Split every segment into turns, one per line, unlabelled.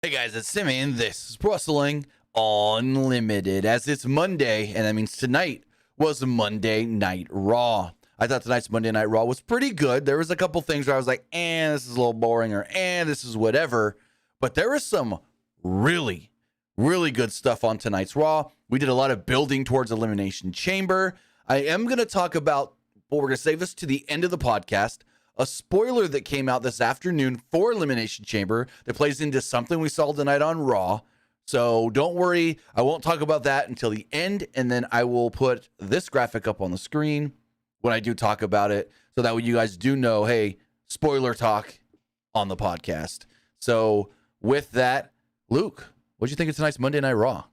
Hey guys, it's Simmy, and this is Wrestling Unlimited. As it's Monday, and that means tonight was Monday Night Raw. I thought tonight's Monday Night Raw was pretty good. There was a couple things where I was like, this is a little boring, or this is whatever. But there was some really, really good stuff on tonight's Raw. We did a lot of building towards Elimination Chamber. I am going to talk about, but we're going to save this to the end of the podcast, a spoiler that came out this afternoon for Elimination Chamber that plays into something we saw tonight on Raw. So don't worry, I won't talk about that until the end, and then I will put this graphic up on the screen when I do talk about it, so that way you guys do know, hey, spoiler talk on the podcast. So with that, Luke, what do you think of tonight's Monday Night Raw?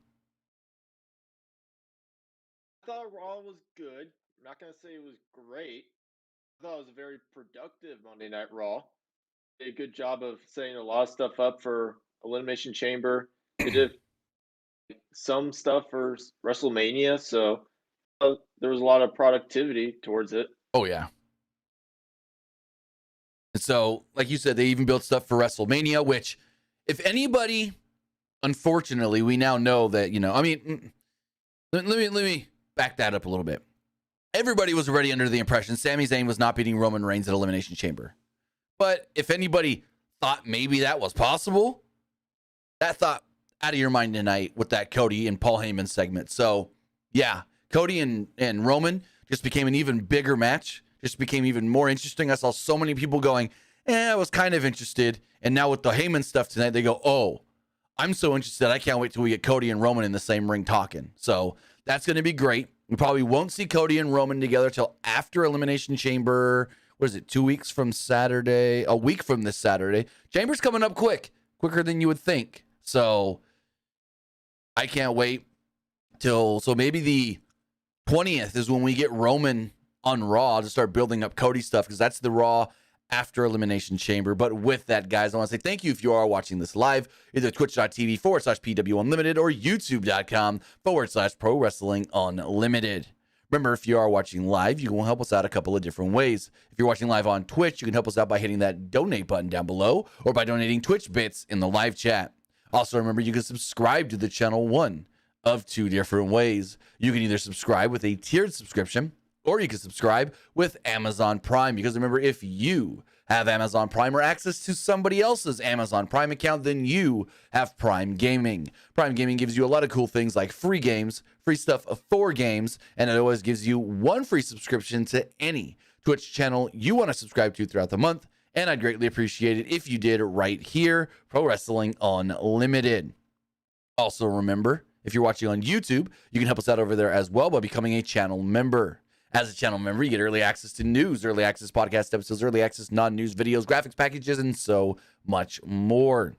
I thought Raw was good. I'm not going to say it was great. I thought it was a very productive Monday Night Raw. They did a good job of setting a lot of stuff up for Elimination Chamber. They did some stuff for WrestleMania, so there was a lot of productivity towards it.
Oh, yeah. And so, like you said, they even built stuff for WrestleMania, which, if anybody, unfortunately, we now know that, let me back that up a little bit. Everybody was already under the impression Sami Zayn was not beating Roman Reigns at Elimination Chamber. But if anybody thought maybe that was possible, that thought out of your mind tonight with that Cody and Paul Heyman segment. So, yeah, Cody and Roman just became an even bigger match, just became even more interesting. I saw so many people going, I was kind of interested. And now with the Heyman stuff tonight, they go, oh, I'm so interested. I can't wait till we get Cody and Roman in the same ring talking. So that's going to be great. We probably won't see Cody and Roman together till after Elimination Chamber. What is it, 2 weeks from Saturday? A week from this Saturday. Chamber's coming up quicker than you would think. So I can't wait so maybe the 20th is when we get Roman on Raw to start building up Cody stuff, because that's the Raw after Elimination Chamber. But with that, guys, I want to say thank you if you are watching this live, either twitch.tv/PWU Unlimited or youtube.com/Pro Wrestling Unlimited. Remember, if you are watching live, you can help us out a couple of different ways. If you're watching live on Twitch, you can help us out by hitting that donate button down below, or by donating Twitch bits in the live chat. Also, remember, you can subscribe to the channel one of two different ways. You can either subscribe with a tiered subscription, or you can subscribe with Amazon Prime. Because remember, if you have Amazon Prime or access to somebody else's Amazon Prime account, then you have Prime Gaming. Prime Gaming gives you a lot of cool things like free games, free stuff for games, and it always gives you one free subscription to any Twitch channel you want to subscribe to throughout the month. And I'd greatly appreciate it if you did right here, Pro Wrestling Unlimited. Also, remember, if you're watching on YouTube, you can help us out over there as well by becoming a channel member. As a channel member, you get early access to news, early access podcast episodes, early access non-news videos, graphics packages, and so much more.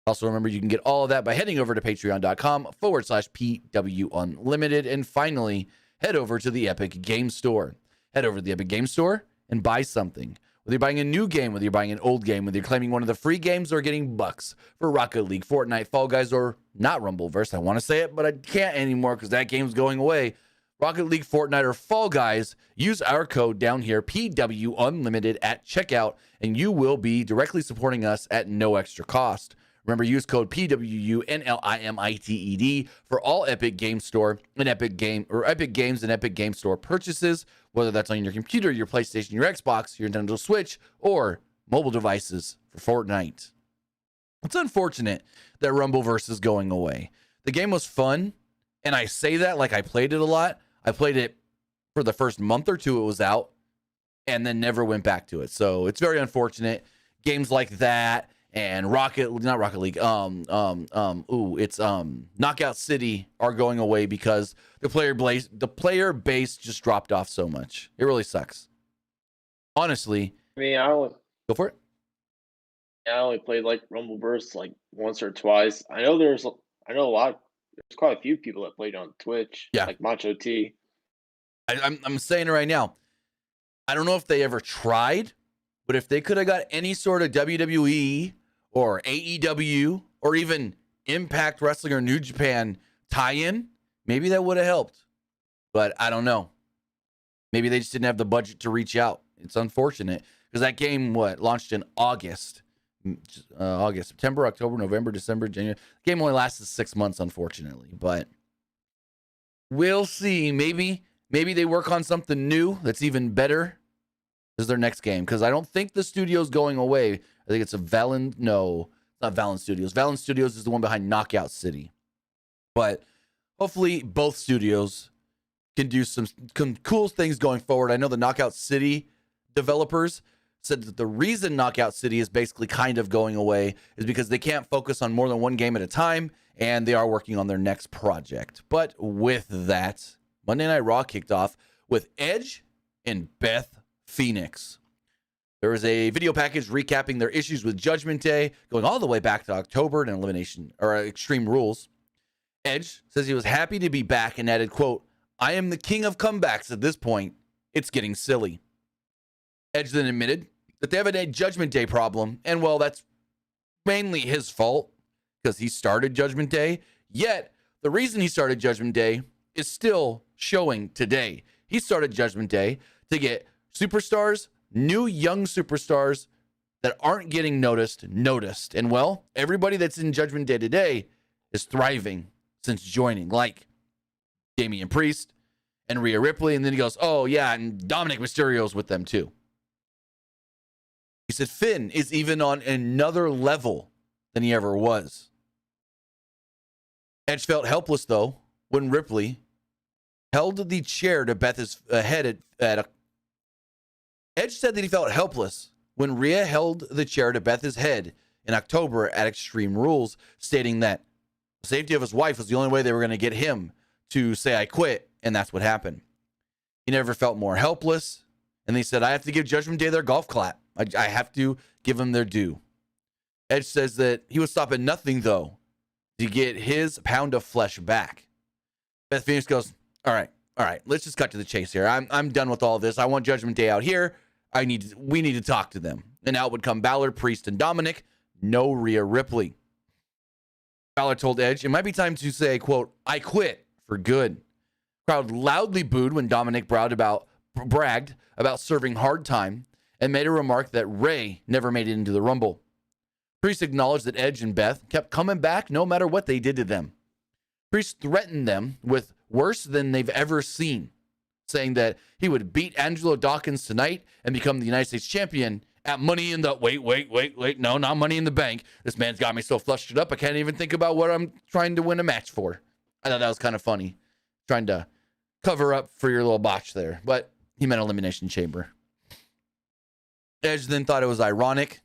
Also, remember, you can get all of that by heading over to patreon.com/PW Unlimited. And finally, head over to the Epic Game Store. Head over to the Epic Game Store and buy something. Whether you're buying a new game, whether you're buying an old game, whether you're claiming one of the free games or getting bucks for Rocket League, Fortnite, Fall Guys, or not Rumbleverse. I want to say it, but I can't anymore because that game's going away. Rocket League, Fortnite, or Fall Guys, use our code down here, PW Unlimited, at checkout, and you will be directly supporting us at no extra cost. Remember, use code PWU NLIMITED for all Epic Game Store and Epic Games and Epic Game Store purchases, whether that's on your computer, your PlayStation, your Xbox, your Nintendo Switch, or mobile devices for Fortnite. It's unfortunate that Rumbleverse is going away. The game was fun, and I say that like I played it a lot. I played it for the first month or two it was out, and then never went back to it. So it's very unfortunate. Games like that and Knockout City are going away because the player base just dropped off so much. It really sucks. Honestly.
Go
for it.
I only played like Rumbleverse like once or twice. I know there's quite a few people that played on Twitch.
Yeah.
Like Macho T.
I'm saying it right now. I don't know if they ever tried, but if they could have got any sort of WWE or AEW or even Impact Wrestling or New Japan tie-in, maybe that would have helped. But I don't know. Maybe they just didn't have the budget to reach out. It's unfortunate because that game, launched in August. August, September, October, November, December, January. The game only lasted 6 months, unfortunately, but we'll see. Maybe they work on something new that's even better as their next game, because I don't think the studio's going away. I think it's no, it's not Valen Studios. Valen Studios is the one behind Knockout City. But hopefully both studios can do some cool things going forward. I know the Knockout City developers said that the reason Knockout City is basically kind of going away is because they can't focus on more than one game at a time, and they are working on their next project. But with that, Monday Night Raw kicked off with Edge and Beth Phoenix. There was a video package recapping their issues with Judgment Day, going all the way back to October and Elimination or Extreme Rules. Edge says he was happy to be back and added, quote, "I am the king of comebacks at this point. It's getting silly." Edge then admitted that they have a Judgment Day problem, and well, that's mainly his fault because he started Judgment Day. Yet, the reason he started Judgment Day is still showing today. He started Judgment Day to get superstars, new young superstars that aren't getting noticed. And well, everybody that's in Judgment Day today is thriving since joining, like Damian Priest and Rhea Ripley. And then he goes, oh yeah, and Dominic Mysterio's with them too. He said Finn is even on another level than he ever was. Edge felt helpless, though, when Ripley held the chair to Beth's head Edge said that he felt helpless when Rhea held the chair to Beth's head in October at Extreme Rules, stating that the safety of his wife was the only way they were going to get him to say, I quit, and that's what happened. He never felt more helpless, and they said, I have to give Judgment Day their golf clap. I have to give them their due. Edge says that he would stop at nothing, though, to get his pound of flesh back. Beth Phoenix goes, all right, let's just cut to the chase here. I'm done with all this. I want Judgment Day out here. We need to talk to them. And out would come Balor, Priest, and Dominic. No Rhea Ripley. Balor told Edge, it might be time to say, quote, I quit for good. Crowd loudly booed when Dominic bragged about serving hard time and made a remark that Ray never made it into the Rumble. Priest acknowledged that Edge and Beth kept coming back no matter what they did to them. Priest threatened them with worse than they've ever seen, saying that he would beat Angelo Dawkins tonight and become the United States champion at Money in the... Wait. No, not Money in the Bank. This man's got me so flushed up, I can't even think about what I'm trying to win a match for. I thought that was kind of funny, trying to cover up for your little botch there, but he meant Elimination Chamber. Edge then thought it was ironic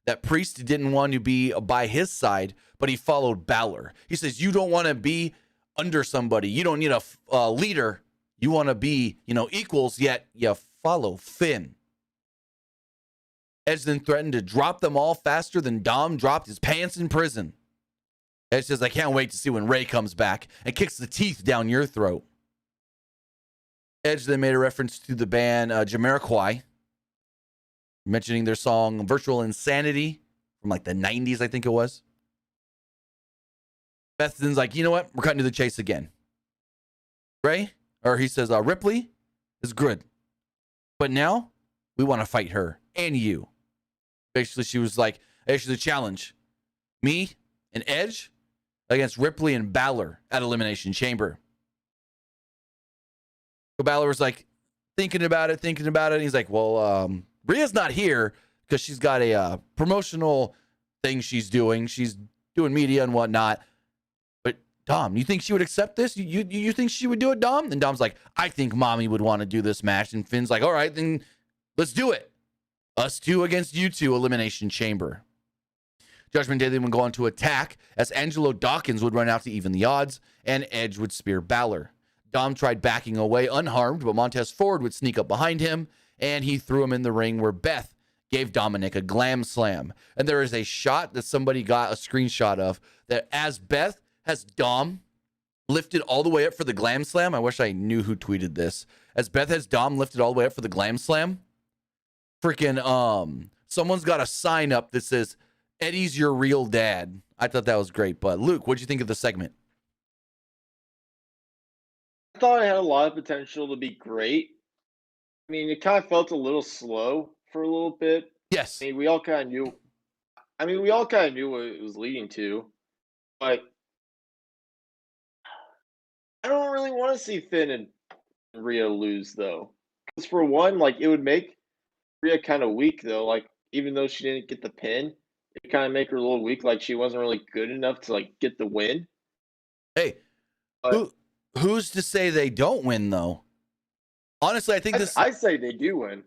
that Priest didn't want to be by his side, but he followed Balor. He says, you don't want to be under somebody. You don't need a leader. You want to be, equals, yet you follow Finn. Edge then threatened to drop them all faster than Dom dropped his pants in prison. Edge says, I can't wait to see when Ray comes back and kicks the teeth down your throat. Edge then made a reference to the band Jamiroquai, mentioning their song Virtual Insanity from like the 90s, I think it was. Bethan's like, you know what? We're cutting to the chase again. He says, Ripley is good. But now we want to fight her and you. Basically, she was like, actually, the challenge. Me and Edge against Ripley and Balor at Elimination Chamber. So Balor was like, thinking about it. And he's like, well, Rhea's not here because she's got a promotional thing she's doing. She's doing media and whatnot. But Dom, you think she would accept this? You think she would do it, Dom? And Dom's like, I think mommy would want to do this match. And Finn's like, all right, then let's do it. Us two against you two, Elimination Chamber. Judgment Day then would go on to attack as Angelo Dawkins would run out to even the odds and Edge would spear Balor. Dom tried backing away unharmed, but Montez Ford would sneak up behind him and he threw him in the ring where Beth gave Dominic a glam slam. And there is a shot that somebody got a screenshot of that as Beth has Dom lifted all the way up for the glam slam. I wish I knew who tweeted this. As Beth has Dom lifted all the way up for the glam slam, freaking someone's got a sign up that says, Eddie's your real dad. I thought that was great. But Luke, what'd you think of the segment?
I thought it had a lot of potential to be great. I mean, it kind of felt a little slow for a little bit.
Yes.
I mean, we all kind of knew I mean, we all kind of knew what it was leading to, but I don't really want to see Finn and Rhea lose though. Because for one, like it would make Rhea kind of weak though. Like even though she didn't get the pin, it kind of make her a little weak. Like she wasn't really good enough to like get the win.
Hey,
But
who's to say they don't win though? Honestly, I think this.
I say they do win.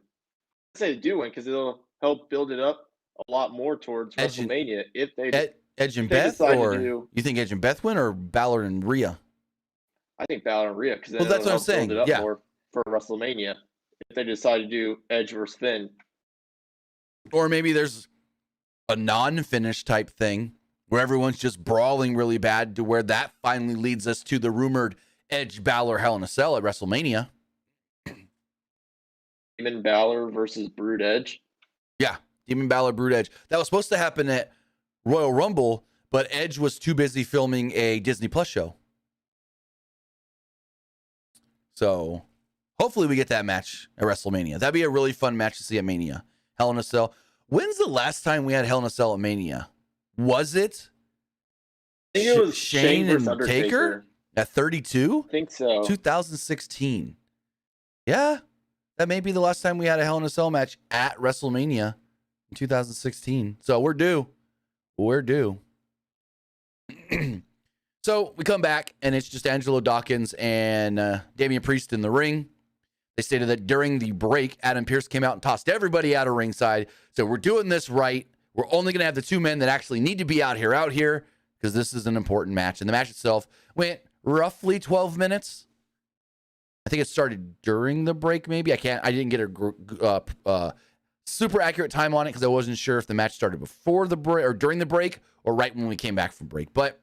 I say they do win because it'll help build it up a lot more towards
Edge and,
WrestleMania if they
Edge and
they
Beth,
decide to
or
do.
you think Edge and Beth win, or Balor and Rhea?
I think Balor and Rhea because then
Well, that's
it'll
what I'm
help build
saying.
it up
Yeah.
more for WrestleMania if they decide to do Edge versus Finn.
Or maybe there's a non-finish type thing where everyone's just brawling really bad to where that finally leads us to the rumored Edge Balor Hell in a Cell at WrestleMania.
Demon Balor versus Brood Edge.
Yeah, Demon Balor Brood Edge. That was supposed to happen at Royal Rumble, but Edge was too busy filming a Disney Plus show. So hopefully we get that match at WrestleMania. That'd be a really fun match to see at Mania. Hell in a Cell. When's the last time we had Hell in a Cell at Mania? Was it?
I think it was
Shane
versus
and
Undertaker.
Taker at 32?
I think so.
2016. Yeah, that may be the last time we had a Hell in a Cell match at WrestleMania in 2016. So we're due. We're due. So we come back, and it's just Angelo Dawkins and Damian Priest in the ring. They stated that during the break, Adam Pearce came out and tossed everybody out of ringside. So we're doing this right. We're only going to have the two men that actually need to be out here, because this is an important match. And the match itself went roughly 12 minutes. I think it started during the break, maybe. I didn't get a super accurate time on it because I wasn't sure if the match started before the break or during the break or right when we came back from break. But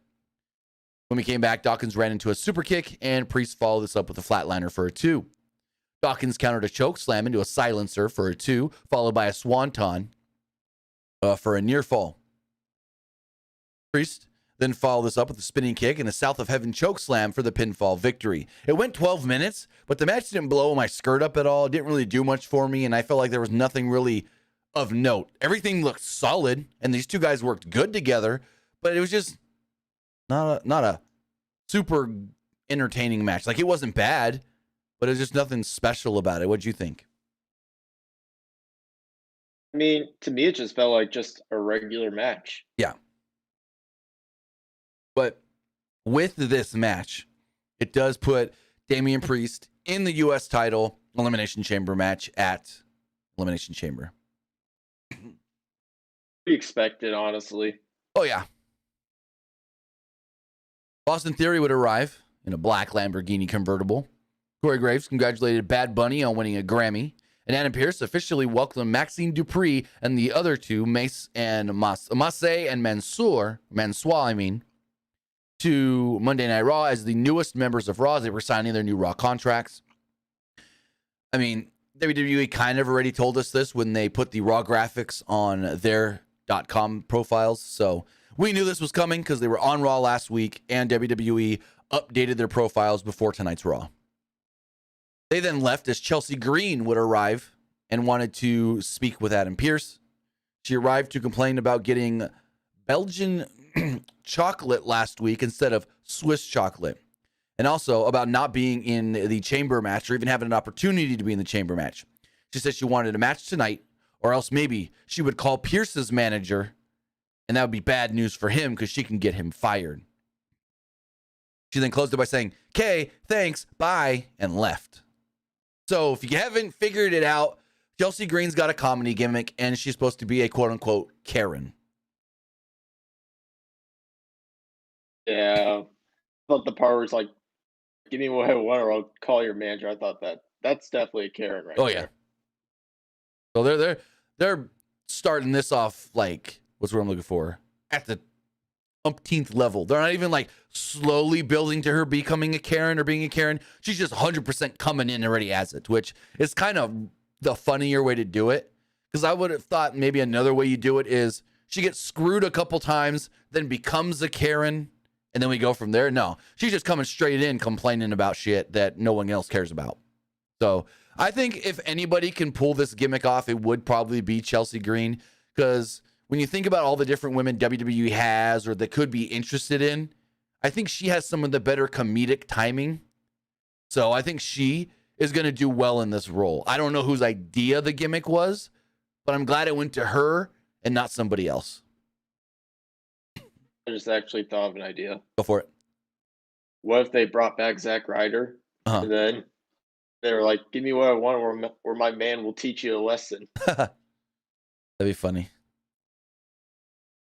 when we came back, Dawkins ran into a super kick, and Priest followed this up with a flatliner for a 2. Dawkins countered a choke slam into a silencer for a 2, followed by a swanton for a near fall. Priest then followed this up with a spinning kick and a South of Heaven choke slam for the pinfall victory. It went 12 minutes, but the match didn't blow my skirt up at all. It didn't really do much for me, and I felt like there was nothing really of note. Everything looked solid, and these two guys worked good together, but it was just not a super entertaining match. Like, it wasn't bad, but there's just nothing special about it. What'd you think?
I mean, to me, it just felt like just a regular match.
Yeah. But with this match, it does put Damian Priest in the U.S. title Elimination Chamber match at Elimination Chamber.
We expected, honestly.
Oh, yeah. Austin Theory would arrive in a black Lamborghini convertible. Corey Graves congratulated Bad Bunny on winning a Grammy. And Adam Pearce officially welcomed Maxine Dupree and the other two, Mace and Masay and Mansoor, to Monday Night Raw as the newest members of Raw as they were signing their new Raw contracts. I mean, WWE kind of already told us this when they put the Raw graphics on their .com profiles. So we knew this was coming because they were on Raw last week, and WWE updated their profiles before tonight's Raw. They then left as Chelsea Green would arrive and wanted to speak with Adam Pearce. She arrived to complain about getting Belgian chocolate last week instead of Swiss chocolate, and also about not being in the chamber match or even having an opportunity to be in the chamber match. She said she wanted a match tonight, or else maybe she would call Pearce's manager, and that would be bad news for him because she can get him fired. She then closed it by saying, "Okay, thanks, bye," and left. So if you haven't figured it out, Chelsea Green's got a comedy gimmick, and she's supposed to be a quote-unquote Karen.
Yeah. I thought the part where it's like, give me what I want or I'll call your manager. I thought that's definitely a Karen right
Oh,
there.
yeah. So they're starting this off like, what's what I'm looking for? At the umpteenth level. They're not even like slowly building to her becoming a Karen or being a Karen. She's just 100% coming in already as it, which is kind of the funnier way to do it. Because I would have thought maybe another way you do it is she gets screwed a couple times, then becomes a Karen, and then we go from there. No, she's just coming straight in complaining about shit that no one else cares about. So I think if anybody can pull this gimmick off, it would probably be Chelsea Green, because when you think about all the different women WWE has or that could be interested in, I think she has some of the better comedic timing. So I think she is going to do well in this role. I don't know whose idea the gimmick was, but I'm glad it went to her and not somebody else.
I just actually thought of an idea.
Go for it.
What if they brought back Zack Ryder, and then they were like, "Give me what I want, or my man will teach you a lesson."
That'd be funny.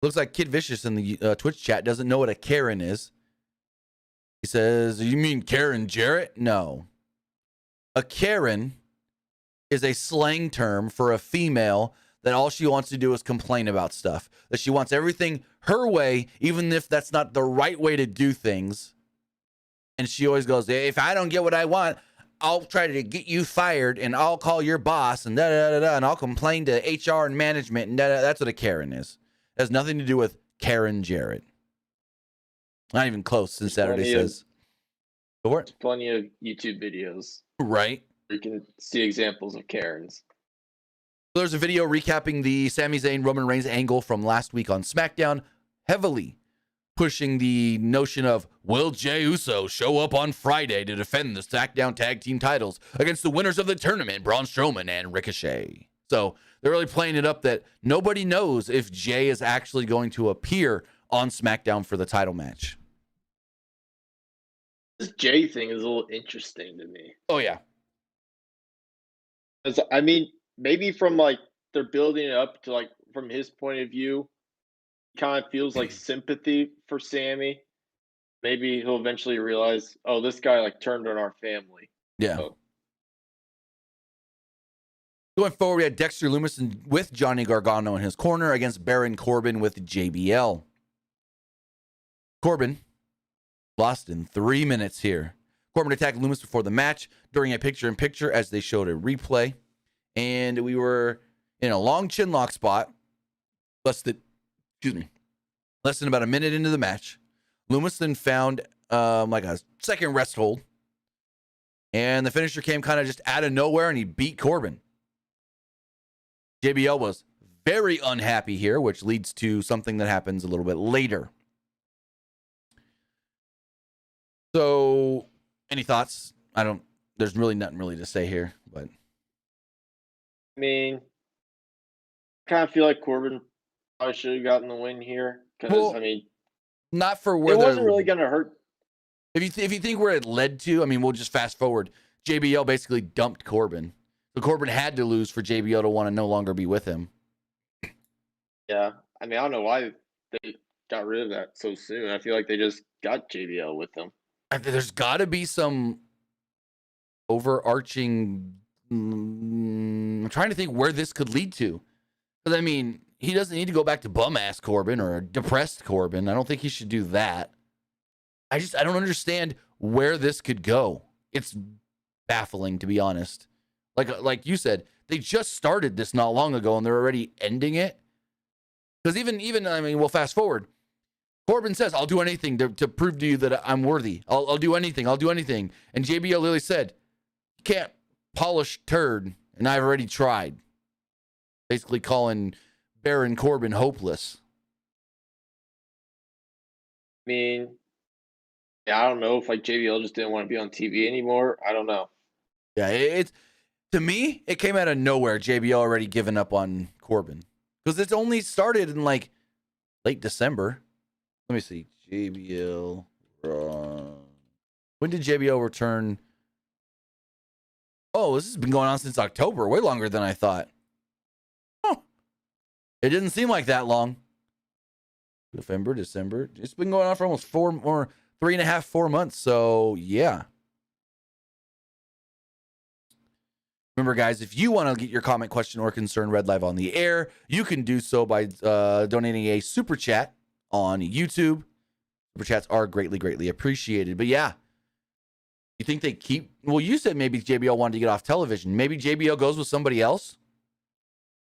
Looks like Kid Vicious in the Twitch chat doesn't know what a Karen is. He says, "You mean Karen Jarrett?" No. A Karen is a slang term for a female that all she wants to do is complain about stuff. That she wants everything her way, even if that's not the right way to do things. And she always goes, if I don't get what I want, I'll try to get you fired and I'll call your boss and and I'll complain to HR and management and that's what a Karen is. It has nothing to do with Karen Jarrett. Not even close, since Saturday says. Go for it.
Plenty of YouTube videos.
Right.
You can see examples of Karens.
There's a video recapping the Sami Zayn Roman Reigns angle from last week on SmackDown, heavily pushing the notion of, will Jey Uso show up on Friday to defend the SmackDown Tag Team titles against the winners of the tournament, Braun Strowman and Ricochet? So they're really playing it up that nobody knows if Jey is actually going to appear on SmackDown for the title match.
This Jey thing is a little interesting to me.
Oh, yeah.
I mean, maybe from like they're building it up to like from his point of view, kind of feels like sympathy for Sammy. Maybe he'll eventually realize, oh, this guy like turned on our family.
Yeah.
So.
Going forward, we had Dexter Lumis with Johnny Gargano in his corner against Baron Corbin with JBL. Corbin lost in 3 minutes here. Corbin attacked Lumis before the match during a picture-in-picture as they showed a replay. And we were in a long chin lock spot. Less than about a minute into the match. Lumis then found like a second rest hold. And the finisher came kind of just out of nowhere and he beat Corbin. JBL was very unhappy here, which leads to something that happens a little bit later. So, any thoughts? There's really nothing really to say here, but.
I mean, I kind of feel like Corbin probably should have gotten the win here because, I mean,
not for where
it wasn't really going to hurt.
If you think where it led to, I mean, we'll just fast forward. JBL basically dumped Corbin. So Corbin had to lose for JBL to want to no longer be with him.
Yeah. I mean, I don't know why they got rid of that so soon. I feel like they just got JBL with them.
There's got to be some overarching. I'm trying to think where this could lead to. Because, I mean, he doesn't need to go back to bum-ass Corbin or depressed Corbin. I don't think he should do that. I don't understand where this could go. It's baffling, to be honest. Like you said, they just started this not long ago, and they're already ending it. Because even I mean, we'll fast forward. Corbin says, I'll do anything to prove to you that I'm worthy. I'll do anything. I'll do anything. And JBL literally said, you can't polish turd, and I've already tried. Basically calling Baron Corbin hopeless.
I mean, yeah, I don't know if like JBL just didn't want to be on TV anymore. I don't know.
Yeah, it's to me, it came out of nowhere. JBL already given up on Corbin because it's only started in like late December. Let me see. JBL. When did JBL return? Oh, this has been going on since October. Way longer than I thought. Huh. It didn't seem like that long. November, December. It's been going on for almost 4 months. So, yeah. Remember, guys, if you want to get your comment, question, or concern read live on the air, you can do so by donating a super chat on YouTube. Super chats are greatly, greatly appreciated. But yeah, you think they keep? Well, you said maybe JBL wanted to get off television. Maybe JBL goes with somebody else.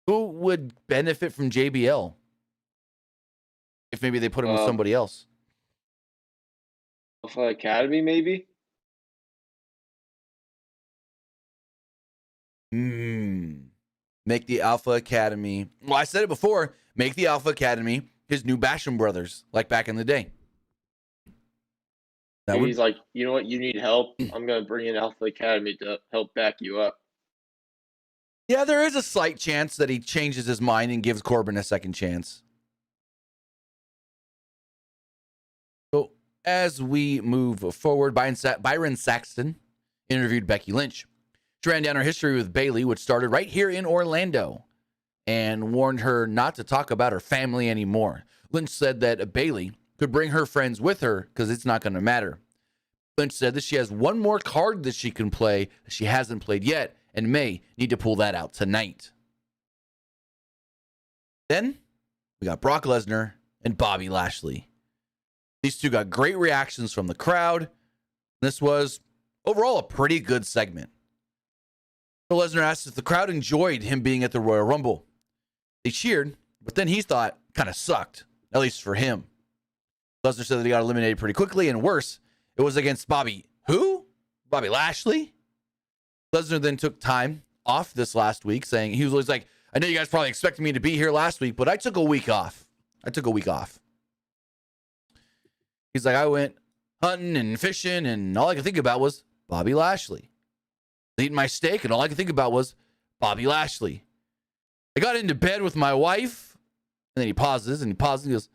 Who would benefit from JBL if maybe they put him with somebody else?
Alpha Academy, maybe.
Make the Alpha Academy. Well, I said it before. Make the Alpha Academy his new Basham brothers, like back in the day.
Maybe he's like, you know what? You need help. I'm going to bring in Alpha Academy to help back you up.
Yeah, there is a slight chance that he changes his mind and gives Corbin a second chance. So as we move forward, Byron Saxton interviewed Becky Lynch. She ran down her history with Bayley, which started right here in Orlando, and warned her not to talk about her family anymore. Lynch said that Bayley could bring her friends with her because it's not going to matter. Lynch said that she has one more card that she can play that she hasn't played yet and may need to pull that out tonight. Then we got Brock Lesnar and Bobby Lashley. These two got great reactions from the crowd. This was overall a pretty good segment. So Lesnar asked if the crowd enjoyed him being at the Royal Rumble. They cheered, but then he thought kind of sucked, at least for him. Lesnar said that he got eliminated pretty quickly, and worse, it was against Bobby Lashley? Lesnar then took time off this last week, saying he was always like, I know you guys probably expected me to be here last week, but I took a week off. He's like, I went hunting and fishing, and all I could think about was Bobby Lashley. Eating my steak, and all I could think about was Bobby Lashley. I got into bed with my wife, and then he pauses, and he goes,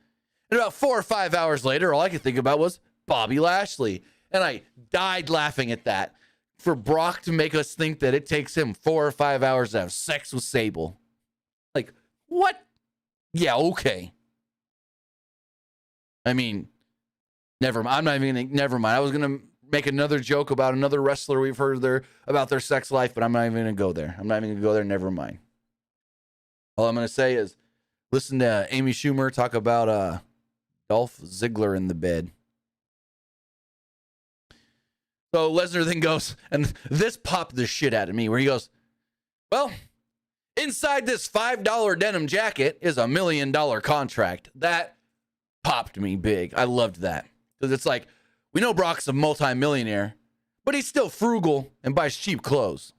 and about 4 or 5 hours later, all I could think about was Bobby Lashley. And I died laughing at that. For Brock to make us think that it takes him 4 or 5 hours to have sex with Sable. Like, what? Yeah, okay. I mean, never mind. Never mind. I was going to make another joke about another wrestler we've heard about their sex life, but I'm not even going to go there. Never mind. All I'm going to say is listen to Amy Schumer talk about Dolph Ziggler in the bed. So Lesnar then goes, and this popped the shit out of me, where he goes, well, inside this $5 denim jacket is $1 million contract. That popped me big. I loved that. Because it's like, we know Brock's a multi-millionaire, but he's still frugal and buys cheap clothes.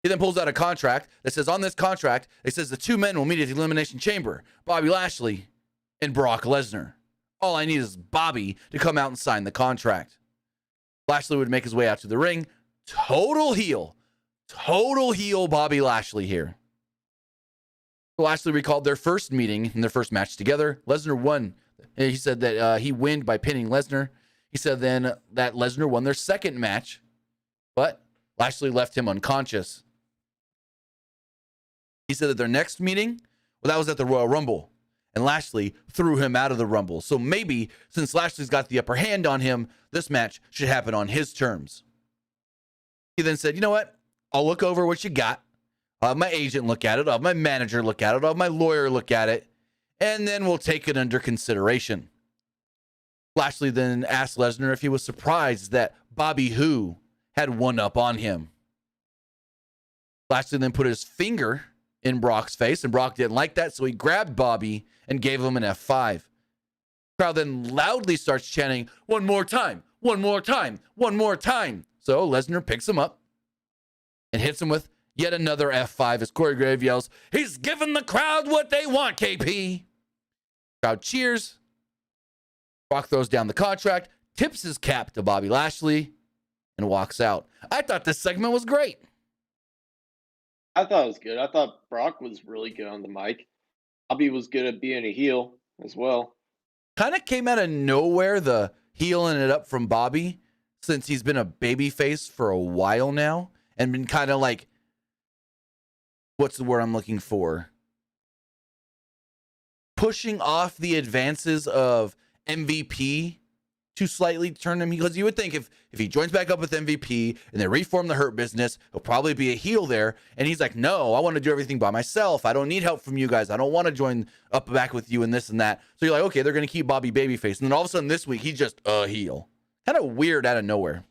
He then pulls out a contract that says, on this contract, it says the two men will meet at the Elimination Chamber, Bobby Lashley and Brock Lesnar. All I need is Bobby to come out and sign the contract. Lashley would make his way out to the ring. Total heel Bobby Lashley here. Lashley recalled their first meeting and their first match together. Lesnar won. He said that he won by pinning Lesnar. He said then that Lesnar won their second match, but Lashley left him unconscious. He said that their next meeting, well, that was at the Royal Rumble, and Lashley threw him out of the Rumble. So maybe, since Lashley's got the upper hand on him, this match should happen on his terms. He then said, you know what? I'll look over what you got. I'll have my agent look at it. I'll have my manager look at it. I'll have my lawyer look at it. And then we'll take it under consideration. Lashley then asked Lesnar if he was surprised that Bobby Who had one up on him. Lashley then put his finger in Brock's face, and Brock didn't like that, so he grabbed Bobby and gave him an F5. The crowd then loudly starts chanting, one more time, one more time, one more time. So Lesnar picks him up and hits him with yet another F5 as Corey Graves yells, he's giving the crowd what they want, KP. Crowd cheers. Brock throws down the contract, tips his cap to Bobby Lashley, and walks out. I thought this segment was great.
I thought it was good. I thought Brock was really good on the mic. Bobby was good at being a heel as well.
Kind of came out of nowhere, the healing it up from Bobby, since he's been a babyface for a while now and been kind of like, what's the word I'm looking for? Pushing off the advances of MVP to slightly turn him, because you would think if he joins back up with MVP and they reform the Hurt Business, he'll probably be a heel there. And he's like, no, I want to do everything by myself. I don't need help from you guys. I don't want to join up back with you and this and that. So you're like, okay, they're going to keep Bobby babyface. And then all of a sudden this week, he's just a heel. Kind of weird out of nowhere.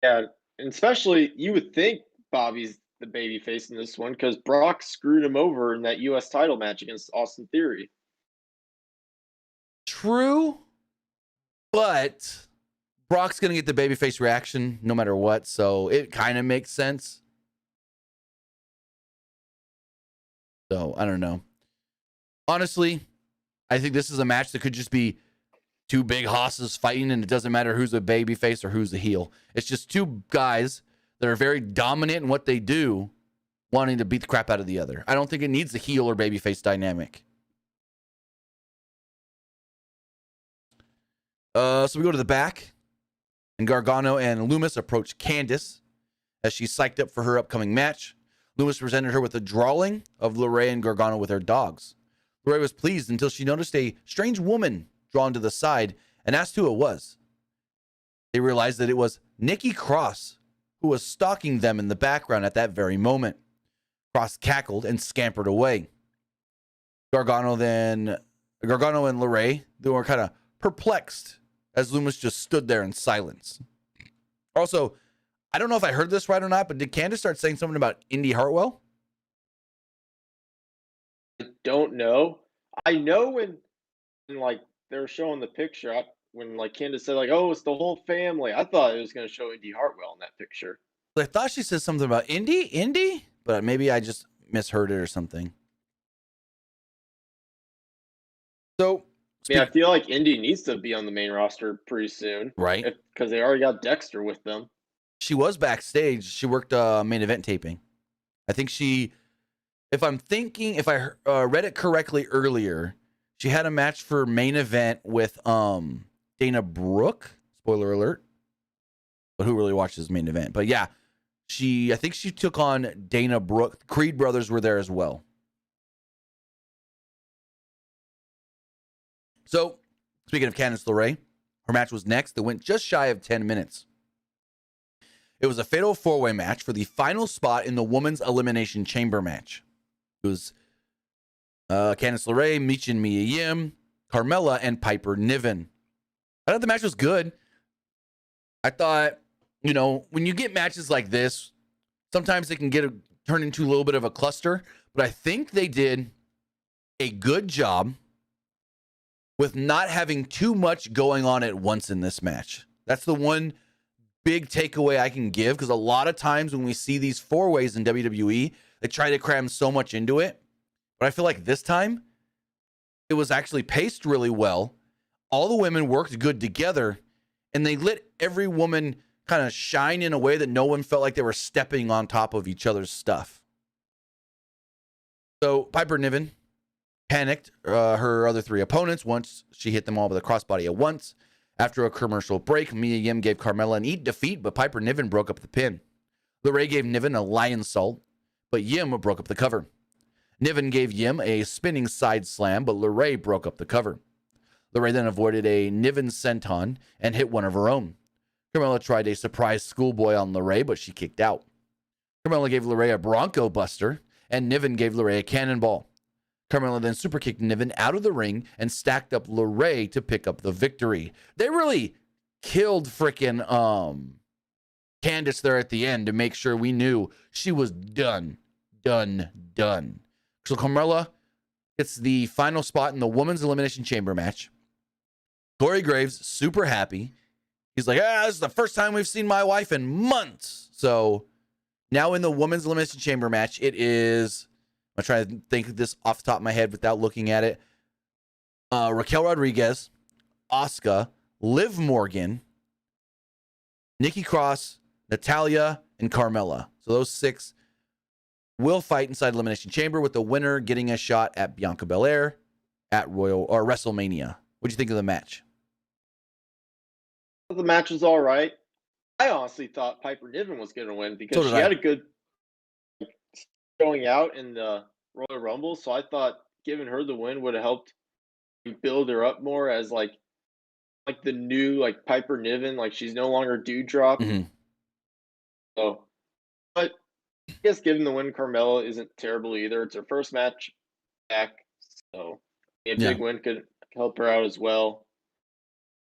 Yeah, and especially you would think Bobby's the babyface in this one because Brock screwed him over in that U.S. title match against Austin Theory.
True, but Brock's going to get the babyface reaction no matter what, so it kind of makes sense. So I don't know. Honestly, I think this is a match that could just be two big hosses fighting, and it doesn't matter who's a babyface or who's a heel. It's just two guys that are very dominant in what they do, wanting to beat the crap out of the other. I don't think it needs a heel or babyface dynamic. So we go to the back, and Gargano and Loomis approach Candice as she's psyched up for her upcoming match. Loomis presented her with a drawing of LeRae and Gargano with their dogs. LeRae was pleased until she noticed a strange woman drawn to the side and asked who it was. They realized that it was Nikki Cross, who was stalking them in the background at that very moment. Cross cackled and scampered away. Gargano and LeRae, they were kind of perplexed as Loomis just stood there in silence. Also, I don't know if I heard this right or not, but did Candice start saying something about Indy Hartwell?
I don't know. I know when like they were showing the picture when like Candace said like, "Oh, it's the whole family." I thought it was going to show Indy Hartwell in that picture.
I thought she said something about Indy, but maybe I just misheard it or something. So,
I feel like Indy needs to be on the main roster pretty soon,
right?
Because they already got Dexter with them.
She was backstage. She worked main event taping. I think if I read it correctly earlier, she had a match for main event with Dana Brooke. Spoiler alert. But who really watches main event? But yeah, I think she took on Dana Brooke. Creed brothers were there as well. So, speaking of Candice LeRae, her match was next. It went just shy of 10 minutes. It was a fatal four-way match for the final spot in the Women's Elimination Chamber match. It was Candice LeRae, Michin Mia Yim, Carmella, and Piper Niven. I thought the match was good. I thought, when you get matches like this, sometimes they can turn into a little bit of a cluster, but I think they did a good job with not having too much going on at once in this match. That's the one big takeaway I can give, because a lot of times when we see these four ways in WWE, they try to cram so much into it. But I feel like this time, it was actually paced really well. All the women worked good together, and they let every woman kind of shine in a way that no one felt like they were stepping on top of each other's stuff. So Piper Niven panicked her other three opponents once she hit them all with a crossbody at once. After a commercial break, Mia Yim gave Carmella an defeat, but Piper Niven broke up the pin. LeRae gave Niven a lion salt, but Yim broke up the cover. Niven gave Yim a spinning side slam, but LeRae broke up the cover. LeRae then avoided a Niven senton and hit one of her own. Carmella tried a surprise schoolboy on LeRae, but she kicked out. Carmella gave LeRae a Bronco Buster, and Niven gave LeRae a cannonball. Carmella then superkicked Niven out of the ring and stacked up LeRae to pick up the victory. They really killed frickin' Candice there at the end to make sure we knew she was done. So Carmella gets the final spot in the Women's Elimination Chamber match. Corey Graves, super happy. He's like, this is the first time we've seen my wife in months. So now in the Women's Elimination Chamber match, it is... I'm trying to think of this off the top of my head without looking at it. Raquel Rodriguez, Asuka, Liv Morgan, Nikki Cross, Natalya, and Carmella. So those six will fight inside Elimination Chamber, with the winner getting a shot at Bianca Belair at WrestleMania. What'd you think of the match?
The match was all right. I honestly thought Piper Niven was going to win because she had a good showing out in the Royal Rumble, so I thought giving her the win would have helped build her up more as like the new Piper Niven. Like, she's no longer Dewdrop.
Mm-hmm.
So, but I guess giving the win Carmella isn't terrible either. It's her first match back, so a big win could help her out as well.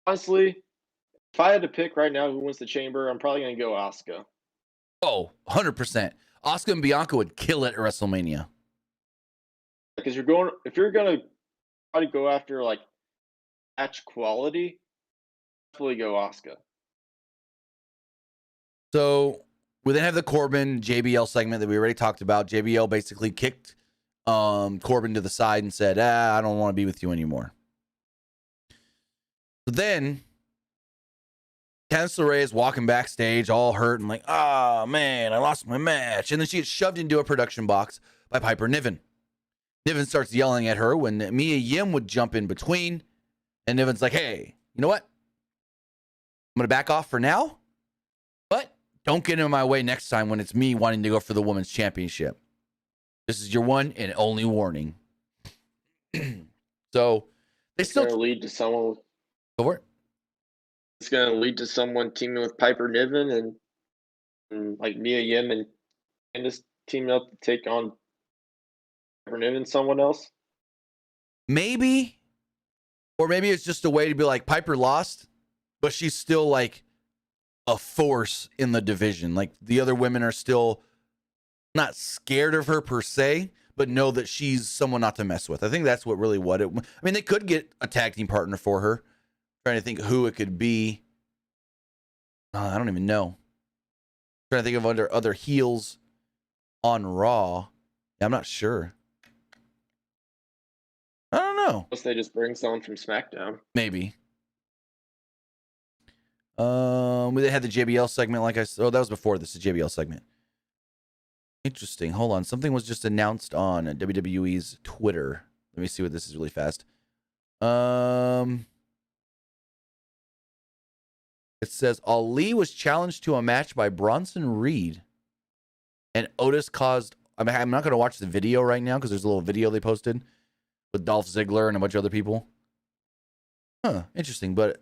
Honestly, if I had to pick right now who wins the Chamber, I'm probably going to go Asuka.
Oh, 100%. Asuka and Bianca would kill it at WrestleMania.
Because if you're going to try to go after match quality, definitely go Asuka.
So we then have the Corbin JBL segment that we already talked about. JBL basically kicked Corbin to the side and said, I don't want to be with you anymore. So then Candice LeRae is walking backstage all hurt and like, man, I lost my match. And then she gets shoved into a production box by Piper Niven. Niven starts yelling at her when Mia Yim would jump in between. And Niven's like, hey, you know what? I'm going to back off for now. But don't get in my way next time when it's me wanting to go for the women's championship. This is your one and only warning. So they still
going to lead to someone.
Go for it.
It's going to lead to someone teaming with Piper Niven and like Mia Yim and Candice teaming up to take on Piper Niven, someone else.
Maybe, or maybe it's just a way to be like Piper lost, but she's still like a force in the division. Like the other women are still not scared of her per se, but know that she's someone not to mess with. I think that's what really what it. I mean, they could get a tag team partner for her. Trying to think who it could be. I don't even know. Trying to think of other heels on Raw. Yeah, I'm not sure. I don't know.
Unless they just bring someone from SmackDown.
Maybe. They had the JBL segment, like I said. Oh, that was before this, the JBL segment. Interesting. Hold on. Something was just announced on WWE's Twitter. Let me see what this is really fast. It says Ali was challenged to a match by Bronson Reed, and Otis caused. I'm not going to watch the video right now because there's a little video they posted with Dolph Ziggler and a bunch of other people. Interesting. But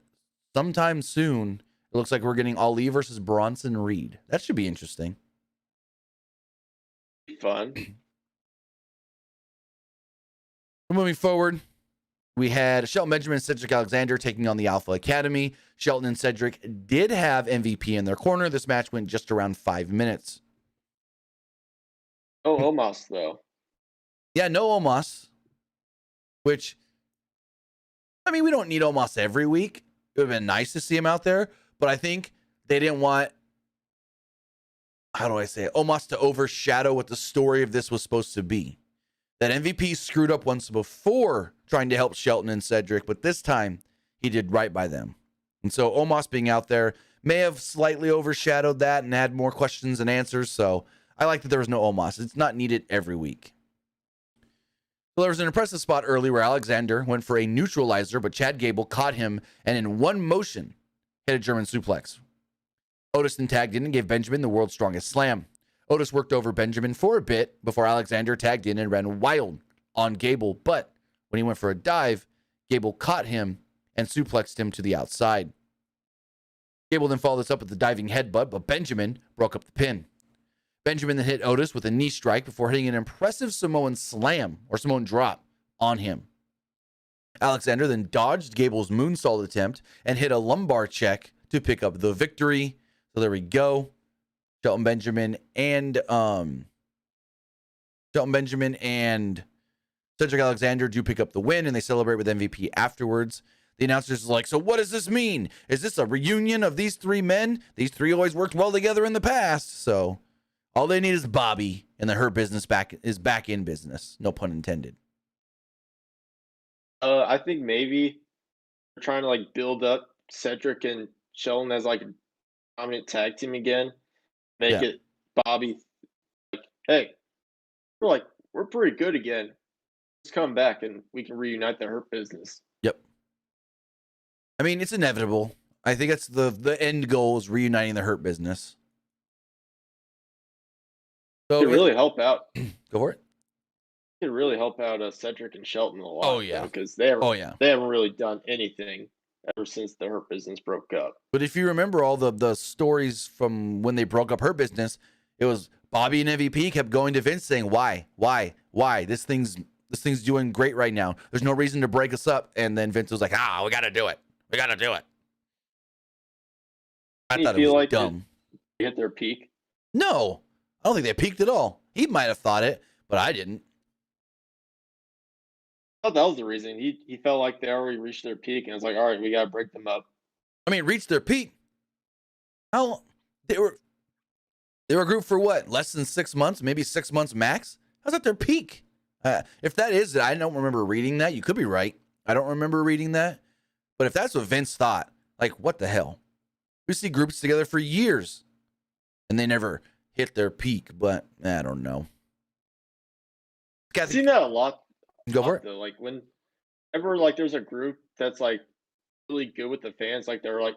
sometime soon, it looks like we're getting Ali versus Bronson Reed. That should be interesting.
Fun.
Moving forward, we had Shelton Benjamin and Cedric Alexander taking on the Alpha Academy. Shelton and Cedric did have MVP in their corner. This match went just around 5 minutes.
Oh, Omos, though.
Yeah, no Omos. Which, I mean, we don't need Omos every week. It would have been nice to see him out there. But I think they didn't want, how do I say it, Omos to overshadow what the story of this was supposed to be. That MVP screwed up once before trying to help Shelton and Cedric, but this time he did right by them. And so Omos being out there may have slightly overshadowed that and had more questions and answers. So I like that there was no Omos. It's not needed every week. So there was an impressive spot early where Alexander went for a neutralizer, but Chad Gable caught him and in one motion hit a German suplex. Otis then tagged in and gave Benjamin the world's strongest slam. Otis worked over Benjamin for a bit before Alexander tagged in and ran wild on Gable, but when he went for a dive, Gable caught him and suplexed him to the outside. Gable then followed this up with the diving headbutt, but Benjamin broke up the pin. Benjamin then hit Otis with a knee strike before hitting an impressive Samoan slam or Samoan drop on him. Alexander then dodged Gable's moonsault attempt and hit a lumbar check to pick up the victory. So there we go. Shelton Benjamin and Cedric Alexander do pick up the win, and they celebrate with MVP afterwards. The announcers are like, so what does this mean? Is this a reunion of these three men? These three always worked well together in the past. So all they need is Bobby, and the Hurt Business is back in business. No pun intended.
I think maybe they're trying to like build up Cedric and Shelton as like a dominant tag team again. Make it Bobby like, hey, we're pretty good again. Let's come back and we can reunite the Hurt Business.
Yep. I mean, it's inevitable. I think that's the end goal is reuniting the Hurt Business. So
it could really help out.
Go for it.
It could really help out Cedric and Shelton a lot.
Oh yeah,
because they haven't really done anything ever since the Hurt Business broke up.
But if you remember all the stories from when they broke up Hurt Business, it was Bobby and MVP kept going to Vince saying, why? This thing's doing great right now. There's no reason to break us up. And then Vince was like, we got to do it. We got to do it. I thought it was like dumb.
They hit their peak?
No, I don't think they peaked at all. He might have thought it, but I didn't.
I thought that was the reason. He felt like they already reached their peak, and it's like, all right, we got to break them up.
I mean, reached their peak. How they were a group for what? Less than 6 months, maybe 6 months max. How's that their peak? If that is it, I don't remember reading that. You could be right. I don't remember reading that. But if that's what Vince thought, like, what the hell? We see groups together for years, and they never hit their peak. But I don't know.
I've seen that a lot.
Go for it.
Though. Like whenever like there's a group that's like really good with the fans, like they're like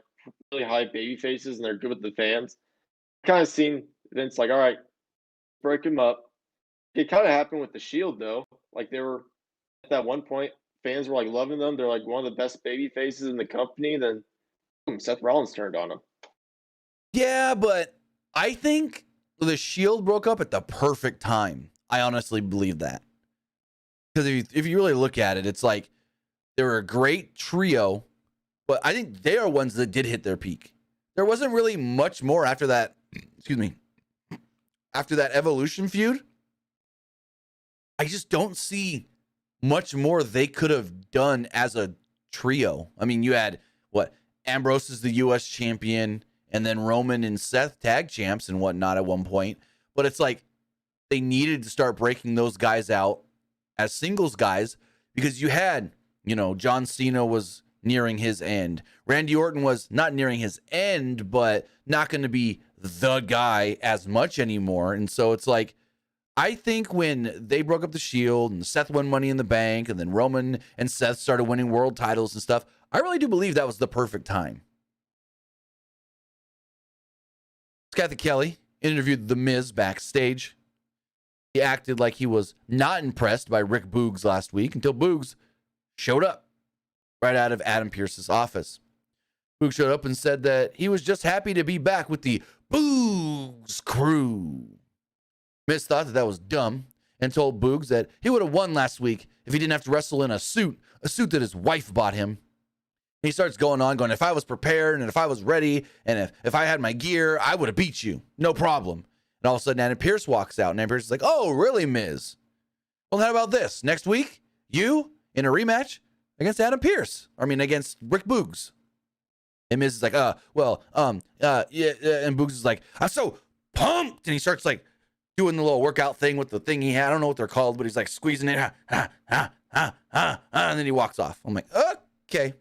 really high baby faces and they're good with the fans. Kind of seen Vince like, all right, break them up. It kind of happened with the Shield though. Like they were at that one point, fans were like loving them. They're like one of the best baby faces in the company. Then boom, Seth Rollins turned on them.
Yeah, but I think the Shield broke up at the perfect time. I honestly believe that. Because if you really look at it, it's like they were a great trio, but I think they are ones that did hit their peak. There wasn't really much more after that, excuse me, after that Evolution feud. I just don't see much more they could have done as a trio. I mean, you had, what, Ambrose is the U.S. champion, and then Roman and Seth tag champs and whatnot at one point. But it's like they needed to start breaking those guys out as singles guys because you had, John Cena was nearing his end. Randy Orton was not nearing his end, but not going to be the guy as much anymore. And so it's like, I think when they broke up the Shield and Seth won Money in the Bank and then Roman and Seth started winning world titles and stuff, I really do believe that was the perfect time. Kathy Kelly interviewed The Miz backstage. He acted like he was not impressed by Rick Boogs last week until Boogs showed up right out of Adam Pearce's office. Boogs showed up and said that he was just happy to be back with the Boogs crew. Miz thought that was dumb and told Boogs that he would have won last week if he didn't have to wrestle in a suit that his wife bought him. He starts going, if I was prepared and if I was ready and if I had my gear, I would have beat you. No problem. And all of a sudden, Adam Pearce walks out and Adam Pearce is like, oh, really, Miz? Well, how about this? Next week, you in a rematch against Adam Pearce. Against Rick Boogs. And Miz is like, yeah. And Boogs is like, I'm so pumped. And he starts like doing the little workout thing with the thing he had. I don't know what they're called, but he's like squeezing it. And then he walks off. I'm like, okay.